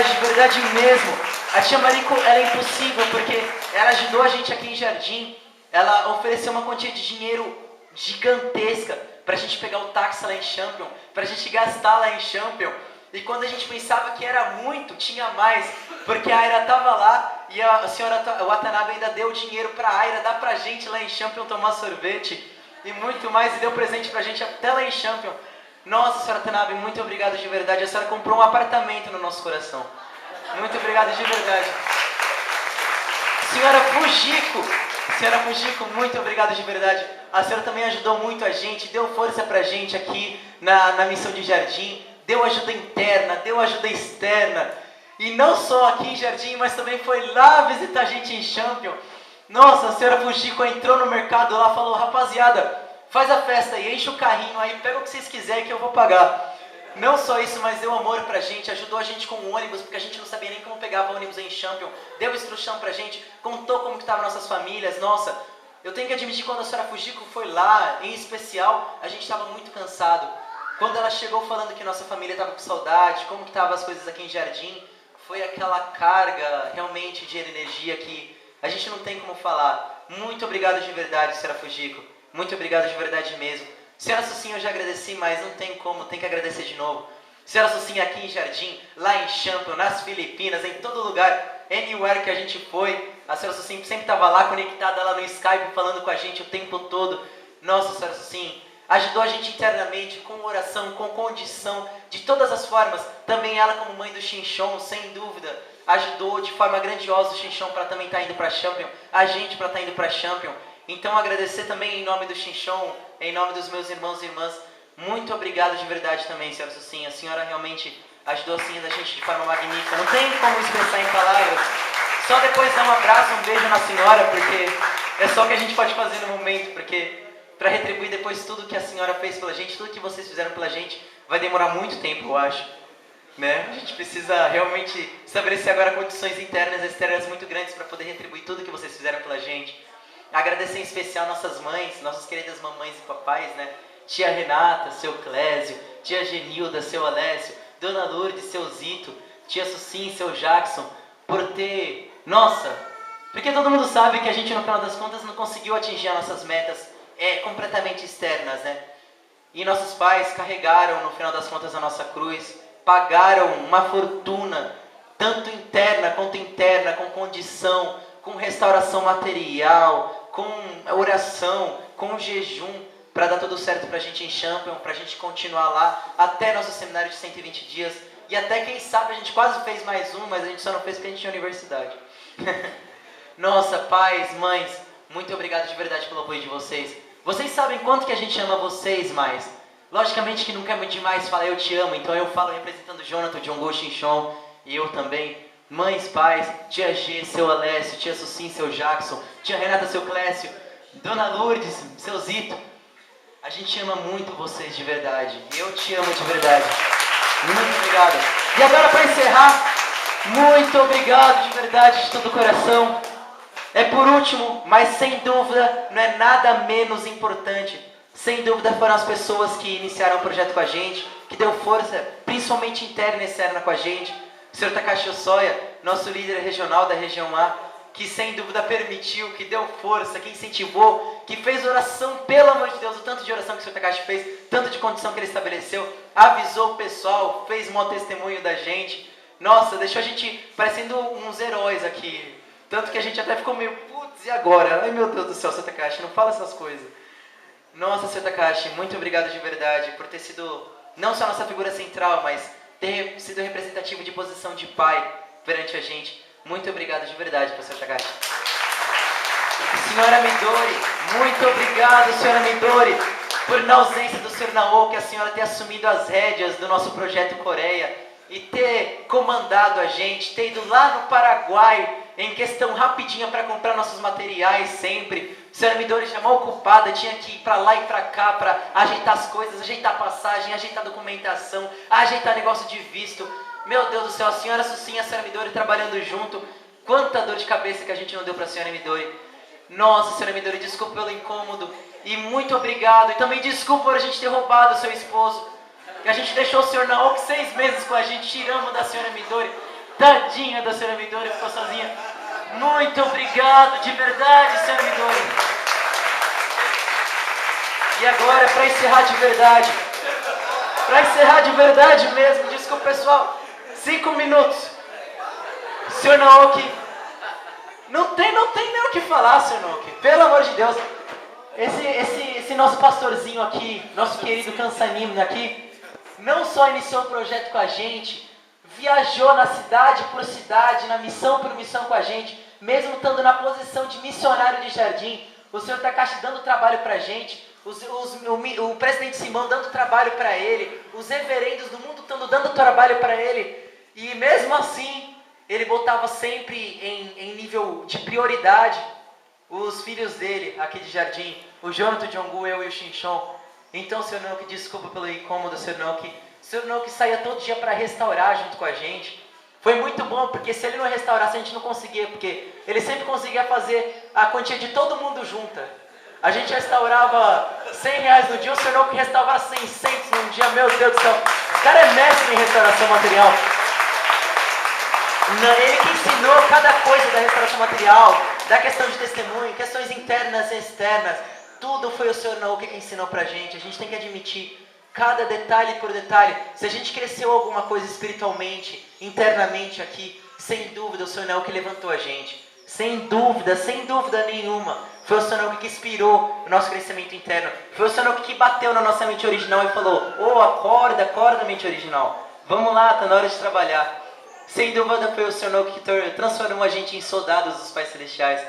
de verdade mesmo. A tia Marico, ela é impossível, porque ela ajudou a gente aqui em Jardim. Ela ofereceu uma quantia de dinheiro gigantesca pra gente pegar o táxi lá em Champion, pra gente gastar lá em Champion. E quando a gente pensava que era muito, tinha mais, porque a Aira estava lá e a senhora Watanabe ainda deu dinheiro para a Aira dar pra gente lá em Champion tomar sorvete e muito mais, e deu presente pra gente até lá em Champion. Nossa, senhora Watanabe, muito obrigado de verdade. A senhora comprou um apartamento no nosso coração. Muito obrigado de verdade. Senhora Fujiko, muito obrigado de verdade. A senhora também ajudou muito a gente, deu força pra gente aqui na missão de Jardim. Deu ajuda interna, deu ajuda externa. E não só aqui em Jardim, mas também foi lá visitar a gente em Champion. Nossa, a senhora Fujiko entrou no mercado lá e falou: rapaziada, faz a festa aí, enche o carrinho aí, pega o que vocês quiserem que eu vou pagar. Não só isso, mas deu amor pra gente, ajudou a gente com o ônibus, porque a gente não sabia nem como pegava ônibus em Champion. Deu instrução pra gente, contou como que estavam nossas famílias. Nossa, eu tenho que admitir, quando a senhora Fujiko foi lá, em especial, a gente estava muito cansado. Quando ela chegou falando que nossa família estava com saudade, como que estavam as coisas aqui em Jardim, foi aquela carga realmente de energia que a gente não tem como falar. Muito obrigado de verdade, senhora Fujiko. Muito obrigado de verdade mesmo. Senhora Sucinha, eu já agradeci, mas não tem como, tem que agradecer de novo. Senhora Sucinha, aqui em Jardim, lá em Champion, nas Filipinas, em todo lugar, anywhere que a gente foi, a senhora Sucinha sempre estava lá, conectada lá no Skype, falando com a gente o tempo todo. Nossa, senhora Sucinha, ajudou a gente internamente, com oração, com condição, de todas as formas. Também ela, como mãe do Xinchon, sem dúvida, ajudou de forma grandiosa o Xinchon para também estar indo para Champion, a gente para estar indo para Champion. Então agradecer também em nome do Xinchon, em nome dos meus irmãos e irmãs. Muito obrigado de verdade também, senhora Sucinha. A senhora realmente ajudou assim a gente de forma magnífica. Não tem como expressar em palavras. Só depois dar um abraço, um beijo na senhora, porque é só o que a gente pode fazer no momento, porque para retribuir depois tudo que a senhora fez pela gente, tudo que vocês fizeram pela gente, vai demorar muito tempo, eu acho. Né? A gente precisa realmente estabelecer agora condições internas e externas muito grandes para poder retribuir tudo que vocês fizeram pela gente. Agradecer em especial nossas mães, nossas queridas mamães e papais, né? Tia Renata, seu Clésio, tia Genilda, seu Alessio, Dona Lourdes, seu Zito, tia Sucim, seu Jackson, por ter... Nossa! Porque todo mundo sabe que a gente, no final das contas, não conseguiu atingir as nossas metas completamente externas, né? E nossos pais carregaram, no final das contas, a nossa cruz, pagaram uma fortuna, tanto interna quanto interna, com condição, com restauração material, com oração, com jejum, para dar tudo certo para a gente em Champion, para a gente continuar lá, até nosso seminário de 120 dias, e até, quem sabe, a gente quase fez mais um, mas a gente só não fez porque a gente tinha universidade. Nossa, pais, mães, muito obrigado de verdade pelo apoio de vocês. Vocês sabem quanto que a gente ama vocês mais. Logicamente que nunca é muito demais falar eu te amo, então eu falo representando Jonathan, John Go, Xinchon, e eu também. Mães, pais, tia G, seu Alessio, tia Sucim, seu Jackson, tia Renata, seu Clécio, Dona Lourdes, seu Zito. A gente ama muito vocês de verdade. Eu te amo de verdade. Muito obrigado. E agora, para encerrar, muito obrigado de verdade, de todo o coração. É por último, mas sem dúvida não é nada menos importante. Sem dúvida foram as pessoas que iniciaram o projeto com a gente, que deu força, principalmente interna e externa com a gente. O Sr. Takashi Osoya, nosso líder regional da região A, que sem dúvida permitiu, que deu força, que incentivou, que fez oração, pelo amor de Deus, o tanto de oração que o Sr. Takashi fez, tanto de condição que ele estabeleceu, avisou o pessoal, fez mau testemunho da gente. Nossa, deixou a gente parecendo uns heróis aqui. Tanto que a gente até ficou meio, putz, e agora? Ai meu Deus do céu, Sr. Takashi, não fala essas coisas. Nossa, Sr. Takashi, muito obrigado de verdade por ter sido não só nossa figura central, mas ter sido representativo de posição de pai perante a gente. Muito obrigado de verdade, Sr. Takashi. Senhora Midori, muito obrigado, Senhora Midori, por na ausência do Sr. Naoki, a senhora ter assumido as rédeas do nosso projeto Coreia e ter comandado a gente, ter ido lá no Paraguai em questão rapidinha para comprar nossos materiais sempre. A senhora Midori já mal ocupada, tinha que ir para lá e para cá para ajeitar as coisas, ajeitar passagem, ajeitar documentação, ajeitar negócio de visto. Meu Deus do céu, a senhora Sucinha e a senhora Midori trabalhando junto. Quanta dor de cabeça que a gente não deu para a senhora Midori. Nossa, senhora Midori, desculpa pelo incômodo e muito obrigado. E também desculpa por a gente ter roubado o seu esposo. Que a gente deixou o senhor Naoki 6 meses com a gente, tiramos da senhora Midori. Tadinha da senhora Midori, ficou sozinha. Muito obrigado, de verdade, senhora Midori. E agora, para encerrar de verdade mesmo, desculpa pessoal, 5 minutos. Senhor Naoki, não tem nem o que falar, senhor Naoki, pelo amor de Deus. Esse nosso pastorzinho aqui, nosso querido Kansanim aqui, não só iniciou o projeto com a gente, viajou na cidade por cidade, na missão por missão com a gente, mesmo estando na posição de missionário de jardim, o senhor Takashi dando trabalho pra gente, o presidente Simão dando trabalho para ele, os reverendos do mundo estando dando trabalho para ele, e mesmo assim, ele botava sempre em nível de prioridade os filhos dele aqui de jardim, o Jonathan, o Jonggu, eu e o Shinshon. Então, Sr. Naoki, desculpa pelo incômodo, Sr. Naoki. O Sr. Naoki saía todo dia para restaurar junto com a gente. Foi muito bom, porque se ele não restaurasse, a gente não conseguia, porque ele sempre conseguia fazer a quantia de todo mundo junta. A gente restaurava R$100 no dia, o Sr. Naoki restaurava 600 num dia, meu Deus do céu. O cara é mestre em restauração material. Ele que ensinou cada coisa da restauração material, da questão de testemunho, questões internas e externas. Tudo foi o Sr. Naoki que ensinou pra gente. A gente tem que admitir, cada detalhe por detalhe. Se a gente cresceu alguma coisa espiritualmente, internamente aqui, sem dúvida o Sr. Naoki levantou a gente. Sem dúvida nenhuma. Foi o Sr. Naoki que inspirou o nosso crescimento interno. Foi o Sr. Naoki que bateu na nossa mente original e falou: "Oh, acorda mente original. Vamos lá, tá na hora de trabalhar." Sem dúvida foi o Sr. Naoki que transformou a gente em soldados dos Pais Celestiais.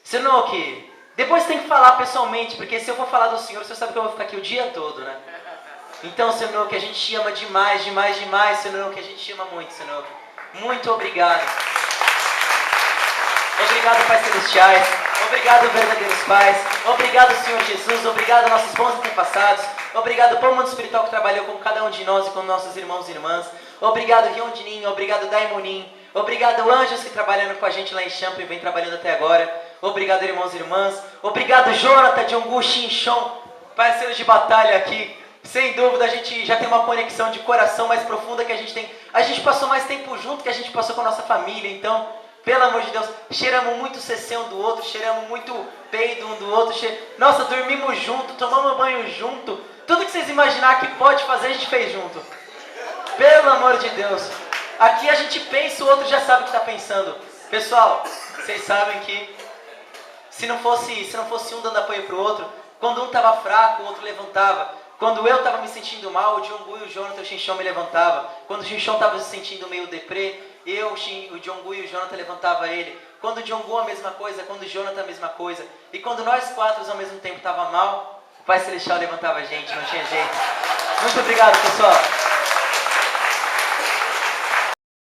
Sr. Naoki, depois tem que falar pessoalmente, porque se eu for falar do senhor, você sabe que eu vou ficar aqui o dia todo, né? Então, Sr. Naoki, a gente te ama demais, Sr. Naoki, a gente te ama muito, Sr. Naoki. Muito obrigado. Obrigado, Pais Celestiais. Obrigado, verdadeiros pais. Obrigado, Senhor Jesus. Obrigado, nossos bons antepassados. Obrigado, Pão Mundo Espiritual que trabalhou com cada um de nós e com nossos irmãos e irmãs. Obrigado, Ryondinin. Obrigado, Daimonin. Obrigado, anjos que trabalhando com a gente lá em Champa e vem trabalhando até agora. Obrigado, irmãos e irmãs. Obrigado, Jonathan, Jonggu, Shinshon, parceiros de batalha aqui. Sem dúvida, a gente já tem uma conexão de coração mais profunda que a gente tem. A gente passou mais tempo junto que a gente passou com a nossa família. Então, pelo amor de Deus, cheiramos muito CC um do outro, cheiramos muito peido um do outro. Nossa, dormimos junto, tomamos banho junto. Tudo que vocês imaginar que pode fazer, a gente fez junto. Pelo amor de Deus. Aqui a gente pensa, o outro já sabe o que está pensando. Pessoal, vocês sabem que se não fosse um dando apoio para o outro, quando um estava fraco, o outro levantava. Quando eu estava me sentindo mal, o Jonggu e o Jonathan, o Shinshon me levantava. Quando o Shinshon estava se sentindo meio deprê, o Jonggu e o Jonathan levantava ele. Quando o Jonggu a mesma coisa, quando o Jonathan a mesma coisa. E quando nós quatro ao mesmo tempo estava mal, o Pai Celestial levantava a gente, não tinha jeito. Muito obrigado, pessoal.